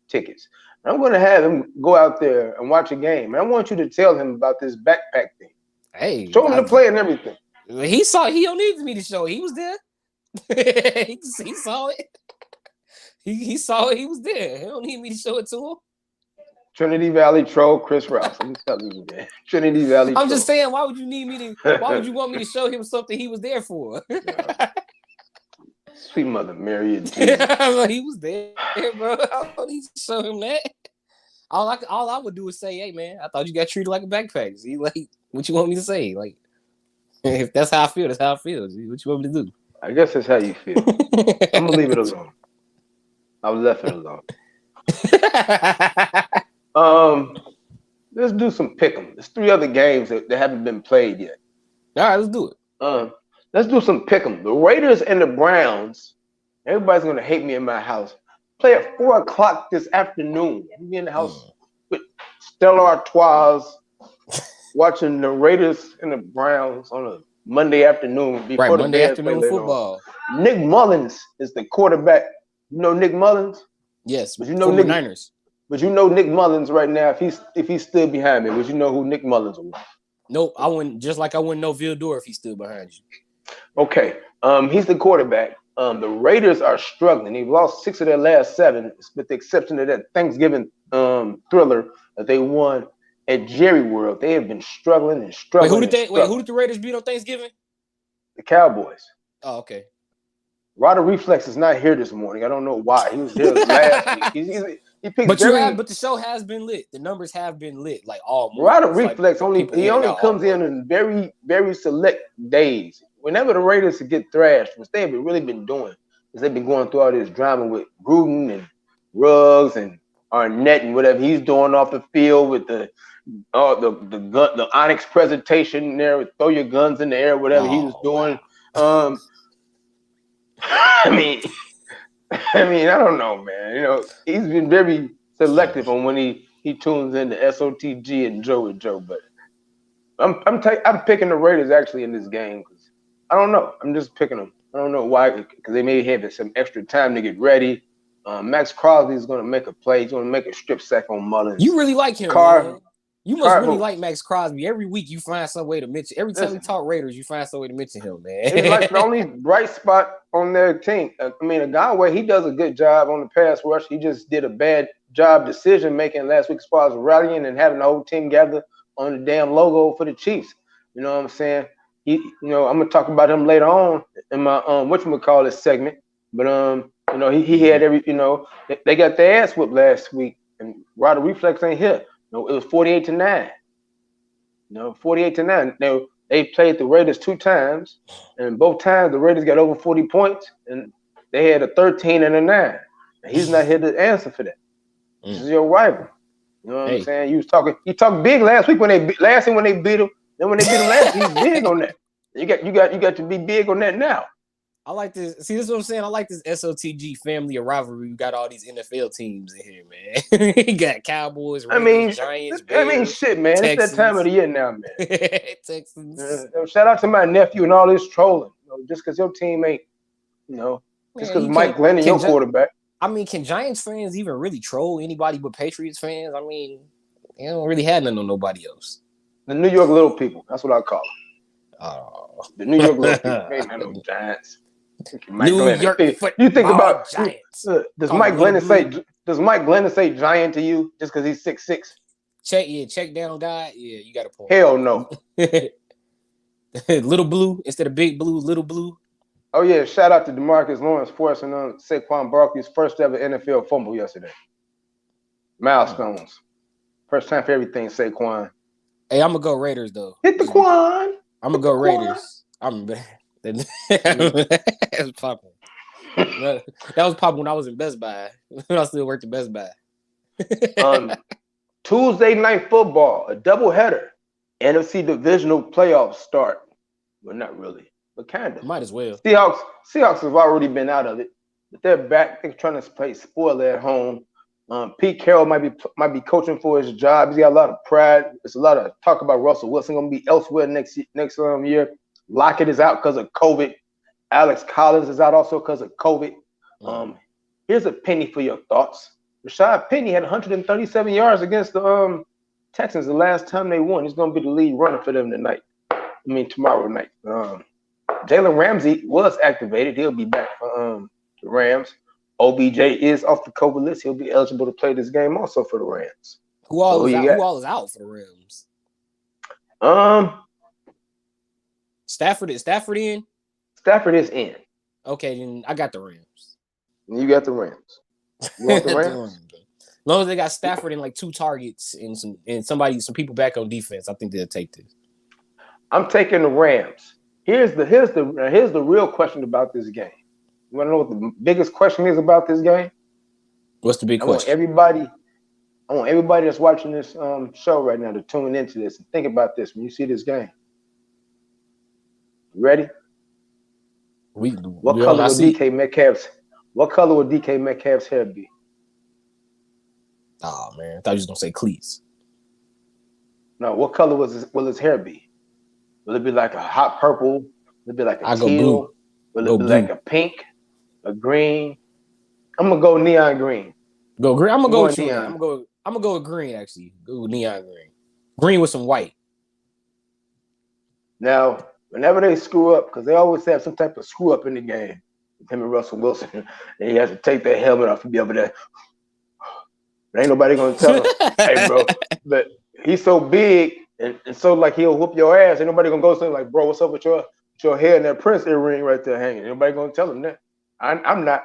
Speaker 1: tickets. And I'm going to have him go out there and watch a game. And I want you to tell him about this backpack thing.
Speaker 2: Hey,
Speaker 1: show him the play and everything.
Speaker 2: He don't need me to show it. He was there. he saw it. He saw it. He was there. He don't need me to show it to him.
Speaker 1: Trinity Valley troll Chris Rouse. I'm telling you, man. Trinity Valley.
Speaker 2: I'm just saying, why would you need me to? Why would you want me to show him something he was there for?
Speaker 1: Sweet Mother Mary.
Speaker 2: He was there, bro. I don't need to show him that. All I would do is say, "Hey, man, I thought you got treated like a backpack." See, like, what you want me to say? Like, if that's how I feel, that's how I feel. What you want me to do?
Speaker 1: I guess that's how you feel. I'm gonna leave it alone. I've left it alone. let's do some pick'em. There's 3 other games that haven't been played yet.
Speaker 2: All right, let's do it.
Speaker 1: Let's do some pick'em. The Raiders and the Browns. Everybody's gonna hate me in my house. Play at 4:00 this afternoon. I'll be in the house with Stella Artois, watching the Raiders and the Browns on a Monday afternoon before the
Speaker 2: Monday afternoon football.
Speaker 1: Nick Mullins is the quarterback. You know Nick Mullins?
Speaker 2: Yes,
Speaker 1: but you know
Speaker 2: Niners.
Speaker 1: But you know Nick Mullins right now. If he stood behind me, would you know who Nick Mullins was?
Speaker 2: Nope, I wouldn't. Just like I wouldn't know Vildor if he stood behind you.
Speaker 1: Okay, he's the quarterback. The Raiders are struggling. They've lost 6 of their last 7, with the exception of that Thanksgiving thriller that they won at Jerry World. They have been struggling and struggling.
Speaker 2: Who did the Raiders beat on Thanksgiving?
Speaker 1: The Cowboys.
Speaker 2: Oh, okay.
Speaker 1: Ryder Reflex is not here this morning. I don't know why. He was here last week. He picked
Speaker 2: but the show has been lit. The numbers have been lit like all morning.
Speaker 1: Ryder Reflex only comes in very, very select days. Whenever the Raiders get thrashed, which they've really been doing, is they've been going through all this drama with Gruden and Ruggs and Arnett and whatever he's doing off the field with the Onyx presentation there, with throw your guns in the air, whatever he was doing. I mean, I don't know, man. You know, he's been very selective on when he tunes in to SOTG and Joe. But I'm picking the Raiders actually in this game because I don't know. I'm just picking them. I don't know why, because they may have some extra time to get ready. Max Crosby is going to make a play. He's going to make a strip sack on Mullins.
Speaker 2: You really like him, man. You must really like Max Crosby. Every week you find some way to mention. Every time we talk Raiders, you find some way to mention him, man.
Speaker 1: He's like the only bright spot on their team. I mean, Agaway, he does a good job on the pass rush. He just did a bad job decision making last week as far as rallying and having the whole team gather on the damn logo for the Chiefs. You know what I'm saying? I'm gonna talk about him later on in my whatchamacallit segment. But he had they got their ass whipped last week, and Ryder Reflex ain't here. No, it was 48-9. 48-9. Now they played the Raiders 2 times, and both times the Raiders got over 40 points, and they had a 13 and a 9. And he's not here to answer for that. This is your rival. You know what I'm saying? You talked big last week when they beat him. Then when they beat him last week, he's big on that. You got to be big on that now.
Speaker 2: I like this. See, this is what I'm saying. I like this SOTG family of rivalry. We got all these NFL teams in here, man. You got Cowboys, Raiders, Giants, Bears,
Speaker 1: shit, man.
Speaker 2: Texans.
Speaker 1: It's that time of the year now, man.
Speaker 2: Texans.
Speaker 1: Shout out to my nephew and all this trolling. Just because your team ain't, just because Mike Glennon, your quarterback.
Speaker 2: I mean, can Giants fans even really troll anybody but Patriots fans? I mean, they don't really have nothing on nobody else.
Speaker 1: The New York little people. That's what I call them.
Speaker 2: Oh.
Speaker 1: The New York little people. They ain't no Giants.
Speaker 2: You
Speaker 1: think about
Speaker 2: Giants.
Speaker 1: Does Mike Glennon say giant to you just because he's 6'6"?
Speaker 2: Check down guy. Yeah, you got a point.
Speaker 1: Hell no.
Speaker 2: Little blue instead of big blue, little blue.
Speaker 1: Oh yeah, shout out to DeMarcus Lawrence forcing on Saquon Barkley's first ever NFL fumble yesterday. Milestones. First time for everything, Saquon.
Speaker 2: Hey, I'm gonna go Raiders though.
Speaker 1: Hit the Quan.
Speaker 2: I'm gonna go Raiders. That was popping. That was popping when I was in Best Buy. When I still worked at Best Buy.
Speaker 1: Tuesday night football, a doubleheader. NFC Divisional Playoffs start. Well, not really, but kind of.
Speaker 2: Might as well.
Speaker 1: Seahawks have already been out of it, but they're back. They're trying to play spoiler at home. Pete Carroll might be coaching for his job. He's got a lot of pride. There's a lot of talk about Russell Wilson going to be elsewhere next year. Lockett is out because of COVID. Alex Collins is out also because of COVID. Here's a penny for your thoughts. Rashad Penny had 137 yards against the Texans the last time they won. He's going to be the lead runner for them tomorrow night. Jalen Ramsey was activated. He'll be back for the Rams. OBJ is off the COVID list. He'll be eligible to play this game also for the Rams.
Speaker 2: Who all is out for the Rams? Stafford in?
Speaker 1: Stafford is in.
Speaker 2: Okay, then I got the Rams.
Speaker 1: You got the Rams. You want the Rams?
Speaker 2: As long as they got Stafford and like 2 targets and some people back on defense, I think they'll take this.
Speaker 1: I'm taking the Rams. Here's the real question about this game. You want to know what the biggest question is about this game?
Speaker 2: What's the big question?
Speaker 1: Everybody, I want everybody that's watching this show right now to tune into this and think about this when you see this game. You ready? What color would DK Metcalf's hair be?
Speaker 2: Oh man, I thought you was gonna say cleats.
Speaker 1: No, what color will his hair be? Will it be like a hot purple? Will it be like a teal? Will it be like a pink, a green? I'm gonna go neon green.
Speaker 2: Go green. I'm gonna go with neon. I'm gonna go with green. Actually, go with neon green. Green with some white.
Speaker 1: Now, whenever they screw up, because they always have some type of screw up in the game, him and Russell Wilson, and he has to take that helmet off and be over there. But ain't nobody gonna tell him, hey, bro, but he's so big and so like he'll whoop your ass. Ain't nobody gonna go say like, bro, what's up with your hair and that Prince earring right there hanging? Ain't nobody gonna tell him that. I'm not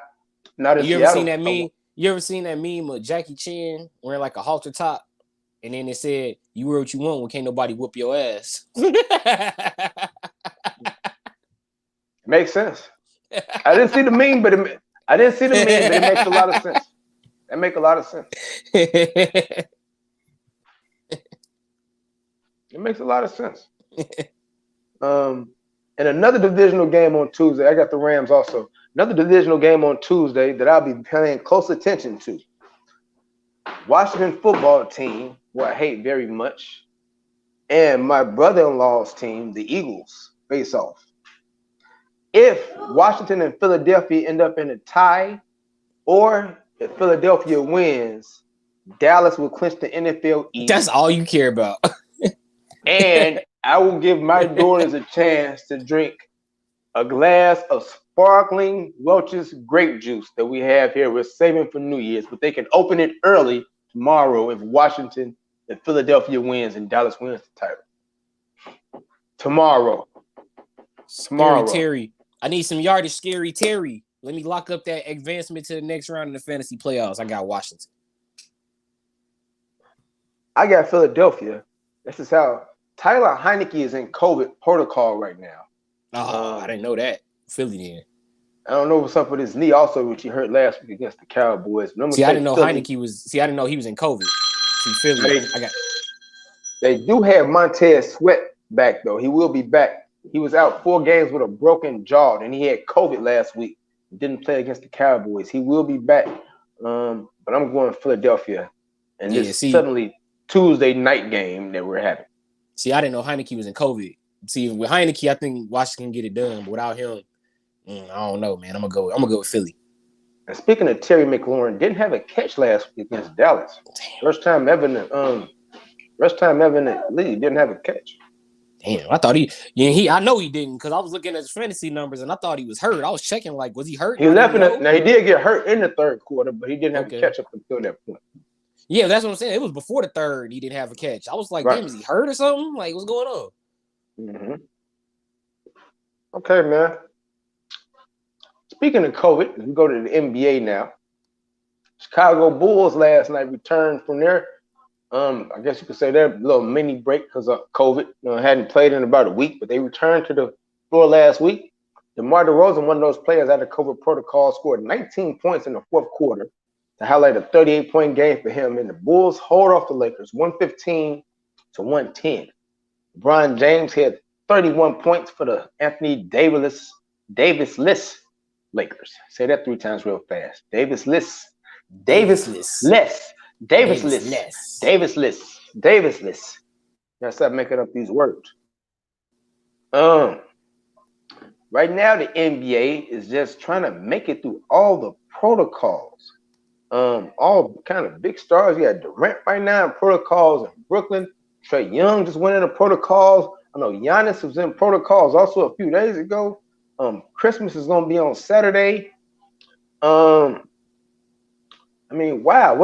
Speaker 1: in
Speaker 2: You
Speaker 1: Seattle.
Speaker 2: ever seen that meme? You ever seen that meme of Jackie Chan wearing like a halter top, and then it said, "You wear what you want when can't nobody whoop your ass."
Speaker 1: Makes sense. I didn't see the meme, but it makes a lot of sense. That make a lot of sense. It makes a lot of sense. And another divisional game on Tuesday. I got the Rams also. Another divisional game on Tuesday that I'll be paying close attention to. Washington football team, who I hate very much, and my brother-in-law's team, the Eagles, face off. If Washington and Philadelphia end up in a tie, or if Philadelphia wins, Dallas will clinch the NFL East.
Speaker 2: That's all you care about.
Speaker 1: And I will give my daughters a chance to drink a glass of sparkling Welch's grape juice that we have here. We're saving for New Year's, but they can open it early tomorrow if Philadelphia wins and Dallas wins the title. Tomorrow.
Speaker 2: Scary Terry. I need some yardage, Scary Terry. Let me lock up that advancement to the next round of the fantasy playoffs. I got Washington.
Speaker 1: I got Philadelphia. This is how Tyler Heineke is in COVID protocol right now.
Speaker 2: Oh, I didn't know that. Philly then.
Speaker 1: I don't know what's up with his knee also, which he hurt last week against the Cowboys.
Speaker 2: I didn't know Heineke was. I didn't know he was in COVID. See, Philly.
Speaker 1: They do have Montez Sweat back though. He will be back. He was out 4 games with a broken jaw, and he had COVID last week. Didn't play against the Cowboys. He will be back. But I'm going Philadelphia. And this suddenly Tuesday night game that we're having.
Speaker 2: See, I didn't know Heineke was in COVID. See, with Heineke, I think Washington can get it done. But without him, I don't know, man. I'm gonna go with Philly.
Speaker 1: And speaking of Terry McLaurin, didn't have a catch last week against Dallas. Damn. First time ever in the league, didn't have a catch.
Speaker 2: Damn, I thought I know he didn't because I was looking at his fantasy numbers and I thought he was hurt. I was checking like, was he hurt?
Speaker 1: He left now he did get hurt in the third quarter, but he didn't have a catch up until that point.
Speaker 2: Yeah, that's what I'm saying. It was before the third he didn't have a catch. I was like, damn, is he hurt or something? Like, what's going on?
Speaker 1: Mm-hmm. Okay, man. Speaking of COVID, we go to the NBA now. Chicago Bulls last night returned from their, I guess you could say their little mini break because of COVID. Hadn't played in about a week, but they returned to the floor last week. DeMar DeRozan, one of those players out of COVID protocol, scored 19 points in the fourth quarter to highlight a 38-point game for him. And the Bulls hold off the Lakers 115-110. LeBron James had 31 points for the Anthony Davis-less Lakers. Say that 3 times real fast. Davis-less. Gotta stop making up these words. Right now, the NBA is just trying to make it through all the protocols. All kind of big stars. You got Durant right now in protocols in Brooklyn. Trae Young just went into protocols. I know Giannis was in protocols also a few days ago. Christmas is going to be on Saturday. I mean, wow.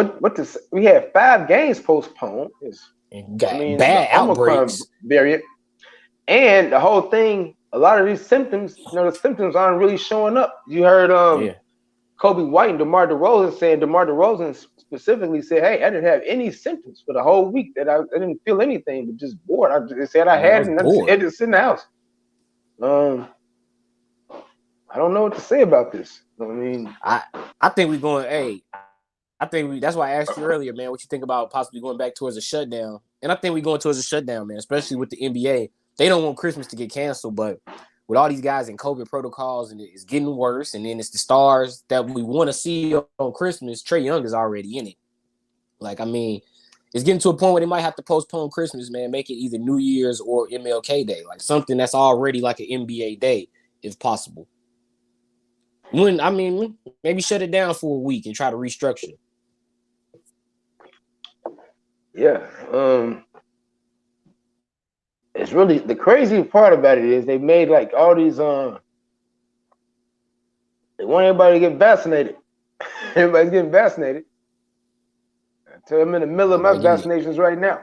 Speaker 1: We had 5 games postponed.
Speaker 2: Bad outbreaks.
Speaker 1: Variant. And the whole thing, a lot of these symptoms, the symptoms aren't really showing up. You heard Kobe White and DeMar DeRozan saying, DeMar DeRozan specifically said, hey, I didn't have any symptoms for the whole week. That I didn't feel anything, but just bored. They said I had it, and I had to sit in the house. I don't know what to say about this. I mean,
Speaker 2: I think we're going, I think that's why I asked you earlier, man, what you think about possibly going back towards a shutdown. And I think we're going towards a shutdown, man, especially with the NBA. They don't want Christmas to get canceled, but with all these guys in COVID protocols and it's getting worse, and then it's the stars that we want to see on Christmas, Trae Young is already in it. Like, I mean, it's getting to a point where they might have to postpone Christmas, man, make it either New Year's or MLK Day, like something that's already like an NBA day, if possible. Maybe shut it down for a week and try to restructure.
Speaker 1: Yeah. It's really the crazy part about it is they made like all these they want everybody to get vaccinated. Everybody's getting vaccinated. I'm in the middle of my vaccinations right now.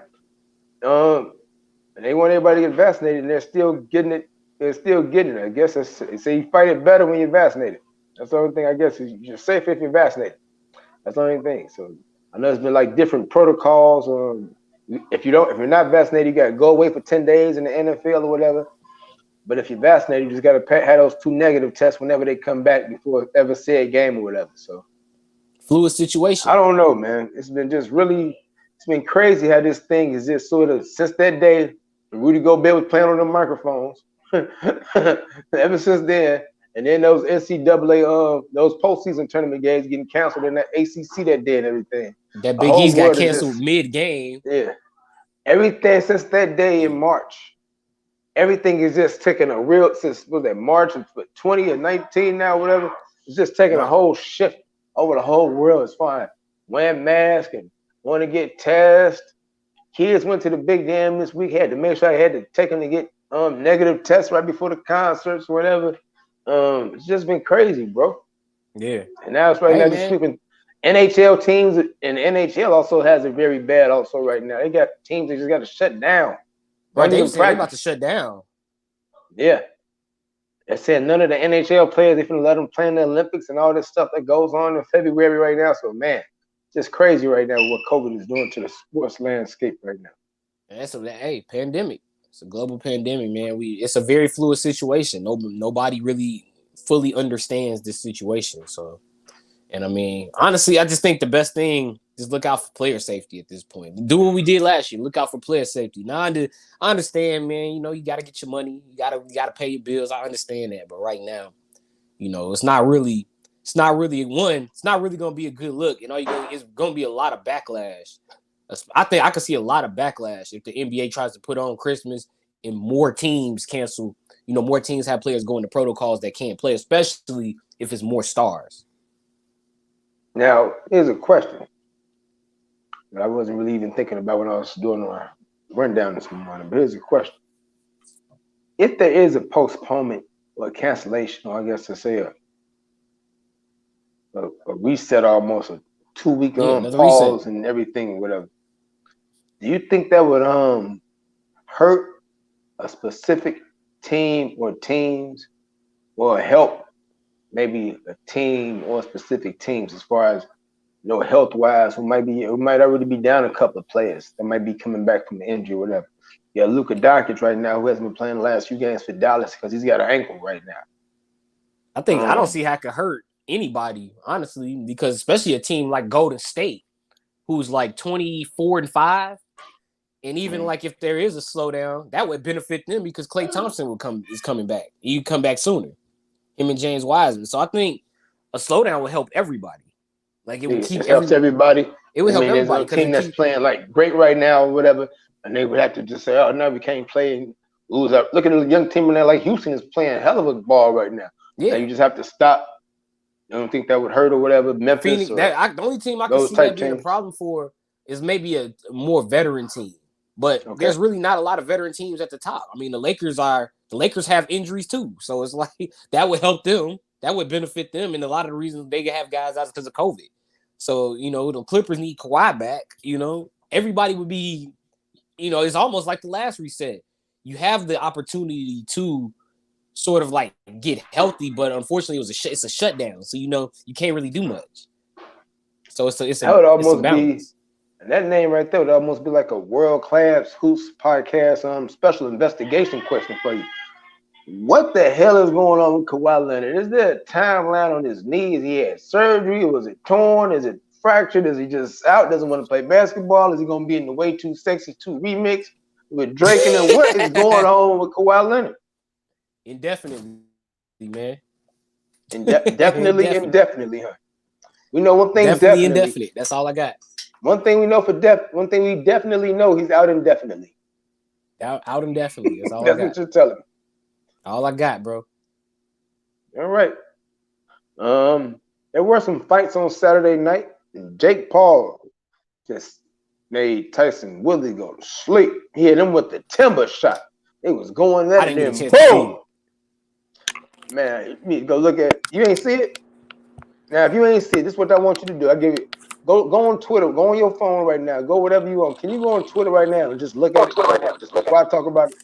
Speaker 1: And they want everybody to get vaccinated, and they're still getting it. They're still getting it. I guess they say you fight it better when you're vaccinated. That's the only thing I guess is you're safe if you're vaccinated. That's the only thing. So I know it's been like different protocols. If you're not vaccinated, you got to go away for 10 days in the NFL or whatever. But if you're vaccinated, you just got to have those 2 negative tests whenever they come back before ever say a game or whatever. So
Speaker 2: fluid situation.
Speaker 1: I don't know, man. It's been crazy how this thing is just sort of since that day. Rudy Gobert was playing on the microphones. Ever since then, and then those NCAA those postseason tournament games getting canceled in that ACC that day and everything.
Speaker 2: That Big East got canceled mid-game.
Speaker 1: Yeah. Everything since that day in March. Everything is just taking a real, since, was that March of 20 or 19 now, whatever. It's just taking a whole shift over the whole world. It's fine. Wearing masks and want to get tested. Kids went to the big dam this week, had to make sure I had to take them to get negative tests right before the concerts or whatever. It's just been crazy, bro.
Speaker 2: Yeah.
Speaker 1: And now it's now just sweeping. NHL teams, and NHL also has it very bad also right now. They got teams that just got to shut down.
Speaker 2: Right, they're about to shut down.
Speaker 1: Yeah. They said none of the NHL players, they're going to let them play in the Olympics and all this stuff that goes on in February right now. So, man, it's just crazy right now what COVID is doing to the sports landscape right now.
Speaker 2: Pandemic. It's a global pandemic, man. It's a very fluid situation. Nobody really fully understands this situation. So, and I mean, honestly, I just think the best thing is look out for player safety at this point. Do what we did last year. Look out for player safety. Now, I understand, man. You know, you got to get your money. You gotta pay your bills. I understand that, but right now, you know, it's not really going to be a good look. You know, it's going to be a lot of backlash. I think I could see a lot of backlash if the NBA tries to put on Christmas and more teams cancel. You know, more teams have players going to protocols that can't play, especially if it's more stars.
Speaker 1: Now, here's a question that I wasn't really even thinking about when I was doing a rundown this morning, but here's a question. If there is a postponement or a cancellation, or I guess to say a reset, almost a 2-week pause reset and everything, whatever, do you think that would hurt a specific team or teams, or help maybe a team or specific teams as far as, you know, health wise, who might already be down a couple of players that might be coming back from the injury or whatever? Yeah, Luka Doncic right now, who hasn't been playing the last few games for Dallas because he's got an ankle right now.
Speaker 2: I don't see how it could hurt anybody, honestly, because especially a team like Golden State, who's like 24-5, and even like if there is a slowdown, that would benefit them because Klay Thompson is coming back. He'd come back sooner. Him and James Wiseman. So I think a slowdown would help everybody. Like it would keep
Speaker 1: everybody.
Speaker 2: It would help everybody.
Speaker 1: There's a team that's playing like great right now or whatever, and they would have to just say, "Oh no, we can't play and lose out." Look at a young team in there like Houston is playing hell of a ball right now. Yeah, now you just have to stop. I don't think that would hurt or whatever. Memphis,
Speaker 2: the only team I can see that being a problem for is maybe a more veteran team. But there's really not a lot of veteran teams at the top. I mean, the Lakers have injuries too. So it's like that would help them. That would benefit them. And a lot of the reasons they have guys out because of COVID. So, you know, the Clippers need Kawhi back. You know, everybody would be, you know, it's almost like the last reset. You have the opportunity to sort of like get healthy, but unfortunately it's a shutdown. So, you know, you can't really do much. So it's a balance.
Speaker 1: And that name right there would almost be like a world-class Hoops podcast special investigation question for you. What the hell is going on with Kawhi Leonard? Is there a timeline on his knees? He had surgery? Was it torn? Is it fractured? Is he just out? Doesn't want to play basketball? Is he going to be in the Way Too Sexy 2 remix with Drake? And then what is going on with Kawhi Leonard?
Speaker 2: Indefinitely, man.
Speaker 1: Indefinitely, huh? We know one thing
Speaker 2: definitely indefinite. That's all I got.
Speaker 1: One thing we know one thing we definitely know, he's out indefinitely.
Speaker 2: Out indefinitely. That's all
Speaker 1: That's
Speaker 2: I got.
Speaker 1: what you're telling me.
Speaker 2: All I got, bro.
Speaker 1: All right. There were some fights on Saturday night, and Jake Paul just made Tyson Woodley go to sleep. He hit him with the timber shot. It was going that and then boom. Man, you need to go look at it. You ain't see it? Now, if you ain't see it, this is what I want you to do. I give you go on Twitter, go on your phone right now, go whatever you want. Can you go on Twitter right now and just look at it while I talk about it?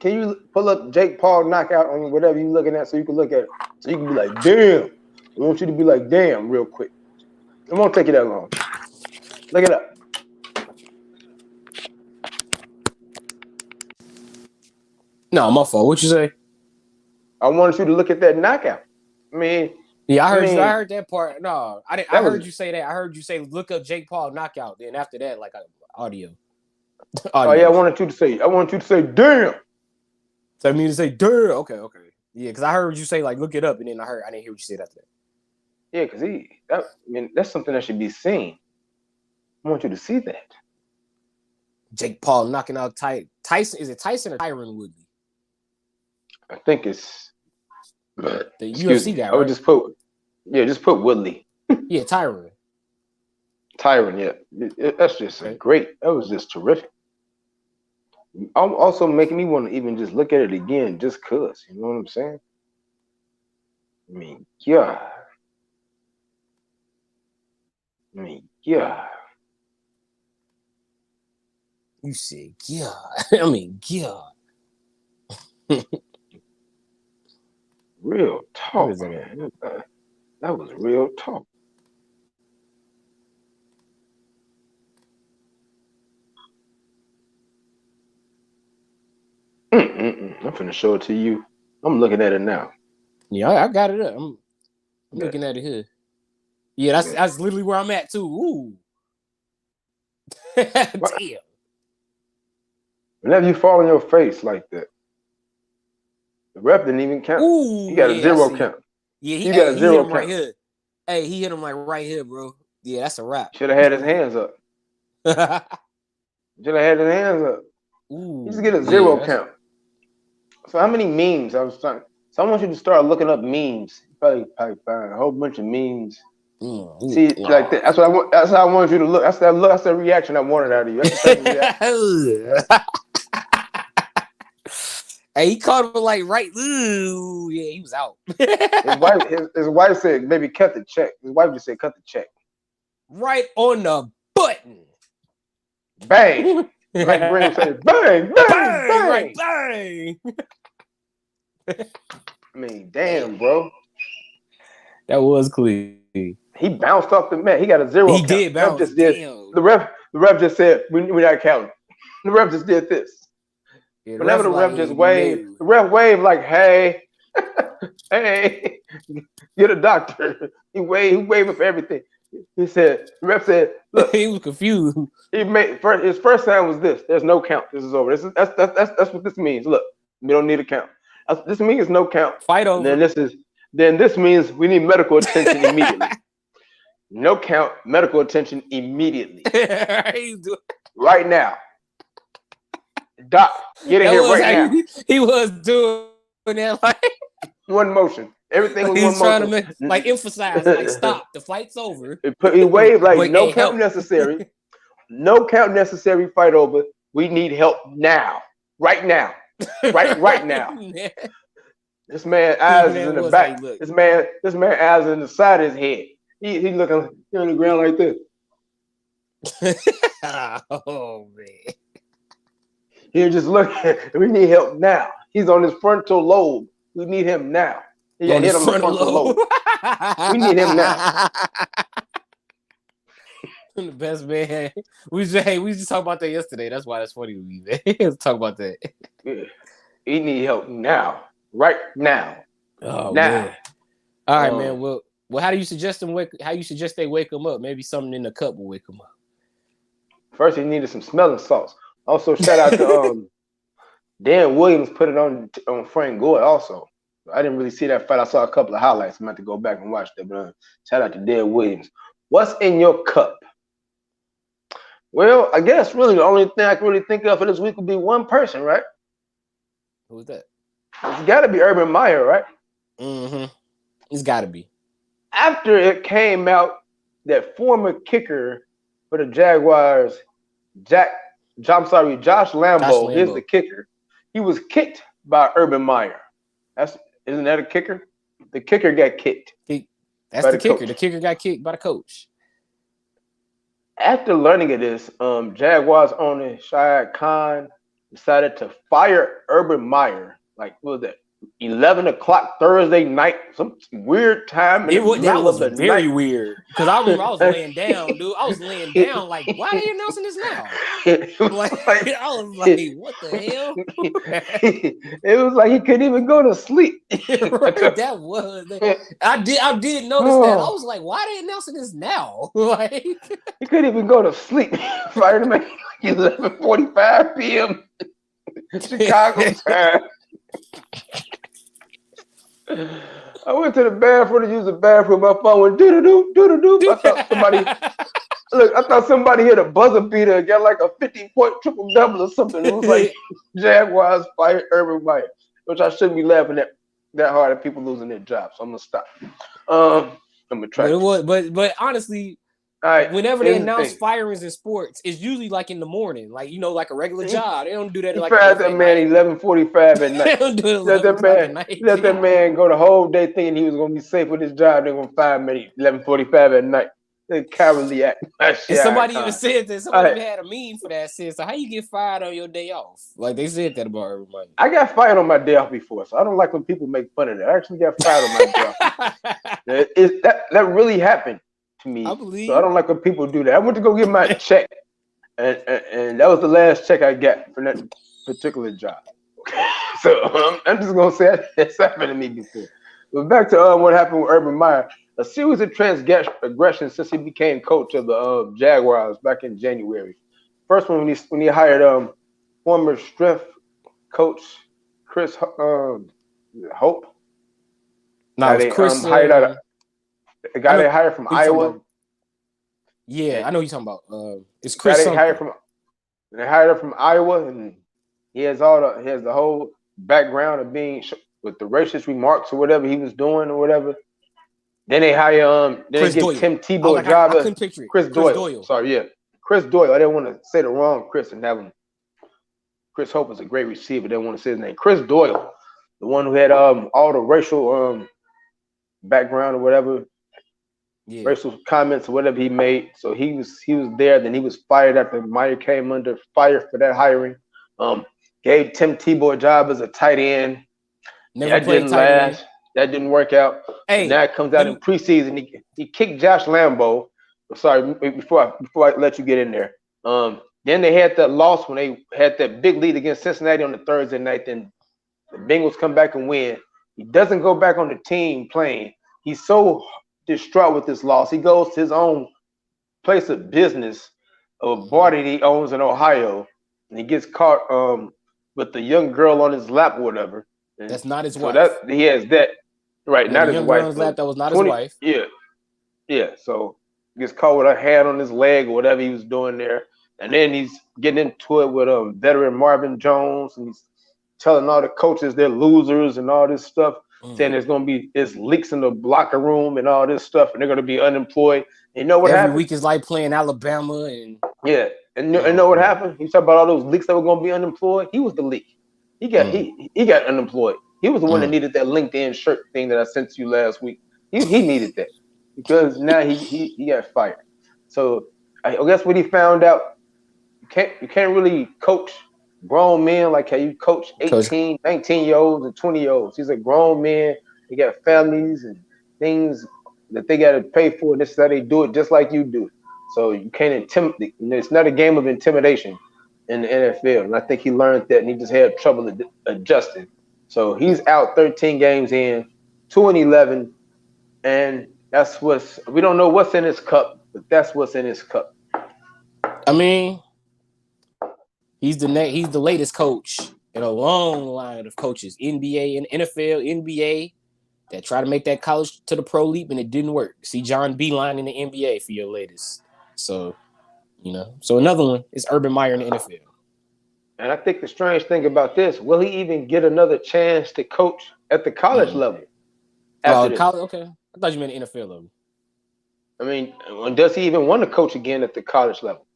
Speaker 1: Can you pull up Jake Paul knockout on whatever you're looking at so you can look at it? So you can be like, damn. I want you to be like, damn, real quick. It won't take you that long. Look it up.
Speaker 2: No, my fault. What you say?
Speaker 1: I wanted you to look at that knockout. I mean,
Speaker 2: yeah, I heard that part. No, I heard you say that. I heard you say look up Jake Paul knockout. Then after that, like audio.
Speaker 1: Oh yeah, I wanted you to say damn.
Speaker 2: So I mean to say damn. Okay. Yeah, because I heard you say like look it up, and then I didn't hear what you said after that.
Speaker 1: Yeah, because that's something that should be seen. I want you to see that.
Speaker 2: Jake Paul knocking out Tyson. Is it Tyson or Tyron Woodley?
Speaker 1: I think it's
Speaker 2: the UFC guy. Right?
Speaker 1: I would just put Woodley.
Speaker 2: Yeah, Tyron.
Speaker 1: Yeah. That's just great. That was just terrific. Also making me want to even just look at it again just cause. You know what I'm saying? I mean, yeah.
Speaker 2: You said, yeah. I mean, yeah.
Speaker 1: Real talk, man. That was real talk. I'm finna show it to you. I'm looking at it now.
Speaker 2: Yeah, I got it up. I'm looking at it here. Yeah, that's literally where I'm at too. Ooh. Damn.
Speaker 1: Whenever you fall on your face like that, the ref didn't even count.
Speaker 2: Ooh,
Speaker 1: he got a zero count.
Speaker 2: Yeah,
Speaker 1: he got a zero count
Speaker 2: right here. Hey, he hit him like right here, bro. Yeah, that's a wrap.
Speaker 1: Should have had his hands up. Ooh, he just get a zero count. So how many memes? So I want you to start looking up memes. Probably find a whole bunch of memes. See, like that. That's what I want. That's how I want you to look. That's the reaction I wanted out of you. That's the
Speaker 2: Hey, he caught him like right. Ooh, yeah, he was out.
Speaker 1: his wife said, "Baby, cut the check." His wife just said, "Cut the check."
Speaker 2: Right on the button.
Speaker 1: Bang. Like Graham said, bang, bang, bang,
Speaker 2: right, bang.
Speaker 1: I mean, damn, bro.
Speaker 2: That was clean.
Speaker 1: He bounced off the mat. He got a zero.
Speaker 2: He
Speaker 1: count.
Speaker 2: did bounce.
Speaker 1: Just did. The ref just said, we're not counting. The ref just did this. Yeah, whenever the ref just waved, the ref waved like, hey, hey, get a doctor. He waved for everything. He said, the ref said, look.
Speaker 2: He was confused.
Speaker 1: His first sound was this. There's no count. This is over. That's what this means. Look, we don't need a count. This means no count.
Speaker 2: Fight over.
Speaker 1: Then this means we need medical attention immediately. No count, medical attention immediately. Right now. Doc, get in here right now.
Speaker 2: He was doing that like
Speaker 1: one motion. Everything was
Speaker 2: He's
Speaker 1: one
Speaker 2: motion. Trying to like emphasize, like stop. The fight's over.
Speaker 1: He waved like no count necessary. No count necessary. Fight over. We need help now. Right now. Right now. This man eyes is in the back. Like, this man eyes in the side of his head. He looking on the ground like this.
Speaker 2: Oh man.
Speaker 1: He just looking. We need help now. He's on his frontal lobe. We need him now. He hit him on the frontal lobe. We need him now.
Speaker 2: The best man. We just talked about that yesterday. That's why that's funny to me, man. Let's talk about that.
Speaker 1: Yeah. He need help now. Right now.
Speaker 2: Oh
Speaker 1: now.
Speaker 2: Man. All right, man. Well, Well, how you suggest they wake him up? Maybe something in the cup will wake him up.
Speaker 1: First, he needed some smelling salts. Also, shout out to Dan Williams put it on Frank Gore also. I didn't really see that fight. I saw a couple of highlights. I'm going to have to go back and watch that. But shout out to Dan Williams. What's in your cup? Well, I guess really the only thing I can really think of for this week would be one person, right?
Speaker 2: Who's that?
Speaker 1: It's got to be Urban Meyer, right?
Speaker 2: Mm-hmm. It's got to be.
Speaker 1: After it came out that former kicker for the Jaguars, Josh Lambo, is the kicker. He was kicked by Urban Meyer. Isn't that a kicker? The kicker got kicked.
Speaker 2: That's the kicker. Coach. The kicker got kicked by the coach.
Speaker 1: After learning of this, Jaguars owner Shahid Khan decided to fire Urban Meyer. Like, what was that? 11 o'clock Thursday night, some weird time.
Speaker 2: That was very weird. Because I remember I was laying down, dude. I was laying down like, why are they announcing this now? I was like, what the hell?
Speaker 1: It was like he couldn't even go to sleep.
Speaker 2: Right, that was. I did notice that. I was like, why are they announcing this now? Like,
Speaker 1: he couldn't even go to sleep. Fired him at 11:45 p.m. Chicago time. I went to the bathroom to use the bathroom. My phone went doo-doo-doo. I thought somebody hit a buzzer beater and got like a 50-point triple-double or something. It was like Jaguars fired Urban Meyer, which I shouldn't be laughing at that hard at people losing their jobs. So I'm going to stop. I'm going to try.
Speaker 2: But honestly, whenever they announce firings in sports, it's usually like in the morning, like like a regular job. They don't do that. Like
Speaker 1: fired that man 11:45 at night. They don't do it. Let that man go the whole day thinking he was gonna be safe with his job. They're gonna fire him at 11:45 at night. They cowardly act.
Speaker 2: And somebody even said that. Somebody even had a meme for that. Said, so how you get fired on your day off? Like they said that about everybody.
Speaker 1: I got fired on my day off before, so I don't like when people make fun of that. I actually got fired on my day off. That really happened to me. I believe. So I don't like when people do that. I went to go get my check, and that was the last check I got for that particular job. So I'm just gonna say that's happened to me before. But back to what happened with Urban Meyer. A series of transgressions since he became coach of the Jaguars back in January. First one when he hired former strength coach Chris Hope.
Speaker 2: No, it was Chris.
Speaker 1: Hired out a guy they hired from Iowa.
Speaker 2: Yeah, I know what you're talking about. It's Chris.
Speaker 1: They hired him from Iowa, and he has the whole background of being with the racist remarks or whatever he was doing or whatever. Then they hire they give Tim Tebow a job.
Speaker 2: I couldn't picture it.
Speaker 1: Chris Doyle. Sorry, yeah, Chris Doyle. I didn't want to say the wrong Chris and have him. Chris Hope is a great receiver. Didn't want to say his name. Chris Doyle, the one who had all the racial background or whatever. Yeah. Racial comments or whatever he made. So he was there. Then he was fired after Meyer came under fire for that hiring. Gave Tim Tebow a job as a tight end. That didn't last. That didn't work out. Hey, now it comes out in preseason. He kicked Josh Lambo. Sorry, before I let you get in there. Then they had that loss when they had that big lead against Cincinnati on the Thursday night. Then the Bengals come back and win. He doesn't go back on the team playing. He's so distraught with this loss. He goes to his own place of business, a bar that he owns in Ohio, and he gets caught with the young girl on his lap or whatever. And
Speaker 2: that's not his wife.
Speaker 1: He has that. Right, not his wife.
Speaker 2: Lap, that was not his wife.
Speaker 1: Yeah. So he gets caught with a hand on his leg or whatever he was doing there, and then he's getting into it with veteran Marvin Jones, and he's telling all the coaches they're losers and all this stuff, saying there's leaks in the locker room and all this stuff, and they're gonna be unemployed. And you know what happened?
Speaker 2: Every week is like playing Alabama and
Speaker 1: and you know what happened? He talked about all those leaks that were gonna be unemployed. He was the leak. He got unemployed. He was the one that needed that LinkedIn shirt thing that I sent you last week. He needed that because now he got fired. So I guess what he found out, you can't really coach grown men like how you coach 18, 19-year-olds and 20-year-olds. He's a grown man. They got families and things that they got to pay for. This is how they do it, just like you do it. So you can't intimidate. It's not a game of intimidation in the NFL. And I think he learned that, and he just had trouble adjusting. So he's out 13 games in, 2-11, and we don't know what's in his cup, but that's what's in his cup.
Speaker 2: I mean, he's the latest coach in a long line of coaches, NBA and NFL, NBA, that try to make that college to the pro leap and it didn't work. See John Beeline in the NBA for your latest. So, so another one is Urban Meyer in the NFL.
Speaker 1: And I think the strange thing about this, will he even get another chance to coach at the college level?
Speaker 2: College, okay. I thought you meant the NFL level.
Speaker 1: I mean, does he even want to coach again at the college level?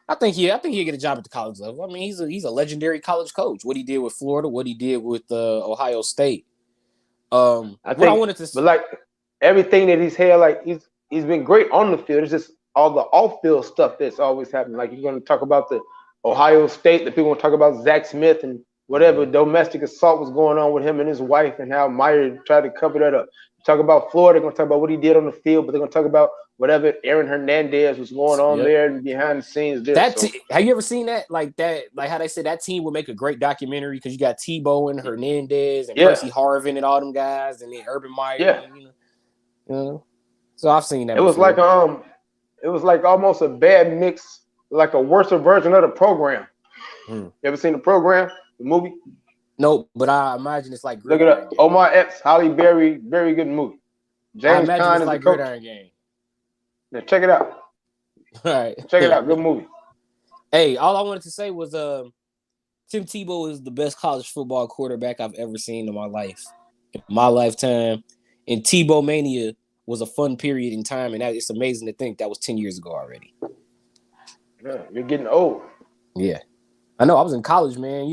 Speaker 2: I think he'll get a job at the college level. I mean, he's a legendary college coach. What he did with Florida, what he did with Ohio State.
Speaker 1: I wanted to, but like everything that he's had, like he's been great on the field. It's just all the off-field stuff that's always happening. Like you're going to talk about the Ohio State, the people want to talk about Zach Smith and whatever domestic assault was going on with him and his wife and how Meyer tried to cover that up. Talk about Florida, they're going to talk about what he did on the field, but they're going to talk about whatever Aaron Hernandez was going on there and behind the scenes there.
Speaker 2: Have you ever seen that? Like how they said that team would make a great documentary because you got Tebow and Hernandez and Percy Harvin and all them guys and then Urban Meyer.
Speaker 1: Yeah.
Speaker 2: So I've seen that.
Speaker 1: It was like almost a bad mix, like a worse version of the program. You ever seen the program, the movie?
Speaker 2: No, but I imagine it's like
Speaker 1: look it up. Game. Omar Epps, Halle Berry, very good movie. James Caan is like the coach.
Speaker 2: Game.
Speaker 1: Now check it out.
Speaker 2: All right,
Speaker 1: check it out. Good movie.
Speaker 2: Hey, all I wanted to say was Tim Tebow is the best college football quarterback I've ever seen in my life, in my lifetime. And Tebow Mania was a fun period in time, and it's amazing to think that was 10 years ago already.
Speaker 1: Yeah, you're getting old.
Speaker 2: Yeah, I know. I was in college, man.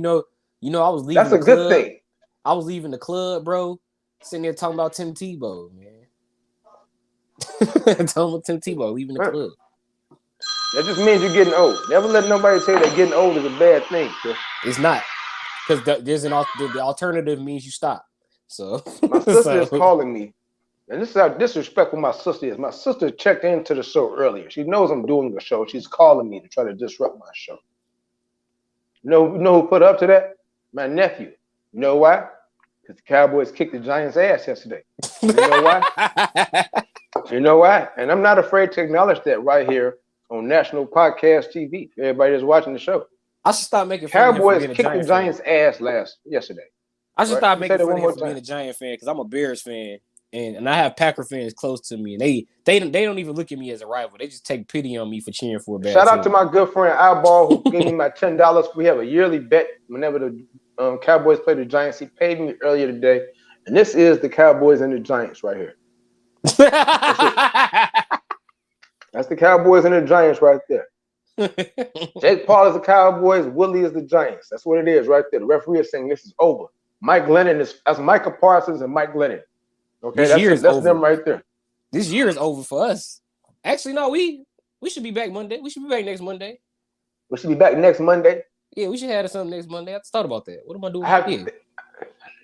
Speaker 2: I was leaving.
Speaker 1: That's a good thing.
Speaker 2: I was leaving the club, bro. Sitting there talking about Tim Tebow, man. Talking about Tim Tebow leaving the club.
Speaker 1: That just means you're getting old. Never let nobody say that getting old is a bad thing. Sir.
Speaker 2: It's not, because the alternative means you stop. So
Speaker 1: my sister is calling me, and this is how disrespectful my sister is. My sister checked into the show earlier. She knows I'm doing the show. She's calling me to try to disrupt my show. You know who put up to that? My nephew. You know why? Because the Cowboys kicked the Giants' ass yesterday. You know why? You know why? And I'm not afraid to acknowledge that right here on national podcast TV. Everybody that's watching the show.
Speaker 2: I should stop making fun
Speaker 1: Cowboys
Speaker 2: of him
Speaker 1: kicked the Giants' ass yesterday.
Speaker 2: I should stop making fun of him for being a Giant fan because I'm a Bears fan and I have Packer fans close to me and they don't even look at me as a rival. They just take pity on me for cheering for a bad
Speaker 1: Shout
Speaker 2: team.
Speaker 1: out to my good friend Eyeball who gave me my $10. We have a yearly bet whenever the Cowboys play the Giants. He paid me earlier today, and this is the Cowboys and the Giants right here. That's the Cowboys and the Giants right there. Jake Paul is the Cowboys, Willie is the Giants. That's what it is right there. The referee is saying this is over. Mike Glennon that's Micah Parsons and Mike Glennon. Okay, that's them right there.
Speaker 2: This year is over for us. Actually, no, we should be back Monday. We should be back next Monday.
Speaker 1: We should be back next Monday.
Speaker 2: Yeah, we should have something next Monday. I just thought about that. What am I doing?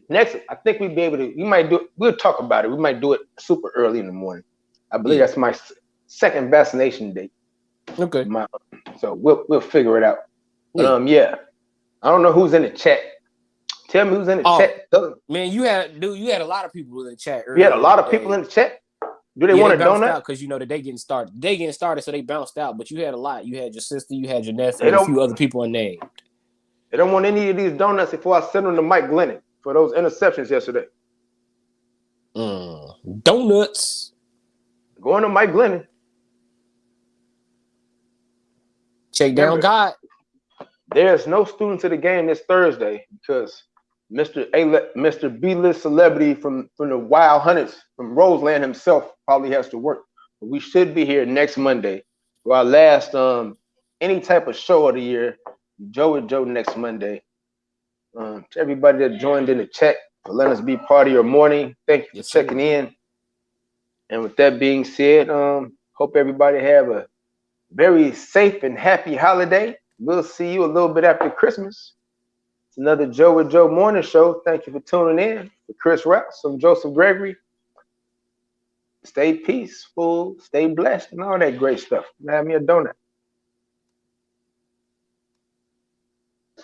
Speaker 1: Next, I think we'd be able to. We might do it. We'll talk about it. We might do it super early in the morning. I believe that's my second vaccination date.
Speaker 2: Okay.
Speaker 1: So we'll figure it out. But I don't know who's in the chat. Tell me who's in the chat.
Speaker 2: Man, you had a lot of people in the chat.
Speaker 1: You had a lot of people in the chat. Do they want a donut?
Speaker 2: Because the day getting started. So they bounced out. But you had a lot. You had your sister. You had your nephew. And a few other people unnamed.
Speaker 1: They don't want any of these donuts before I send them to Mike Glennon for those interceptions yesterday.
Speaker 2: Donuts.
Speaker 1: Going to Mike Glennon.
Speaker 2: Check down God.
Speaker 1: There's no students at the game this Thursday because Mr. B-list celebrity from the Wild Hunters from Roseland himself probably has to work. But we should be here next Monday for our last any type of show of the year. Joe with Joe next Monday. To everybody that joined in the chat for letting us be part of your morning. Thank you for checking in. And with that being said, hope everybody have a very safe and happy holiday. We'll see you a little bit after Christmas. It's another Joe with Joe morning show. Thank you for tuning in. For Chris Rouse, I'm Joseph Gregory. Stay peaceful, stay blessed, and all that great stuff. Have me a donut.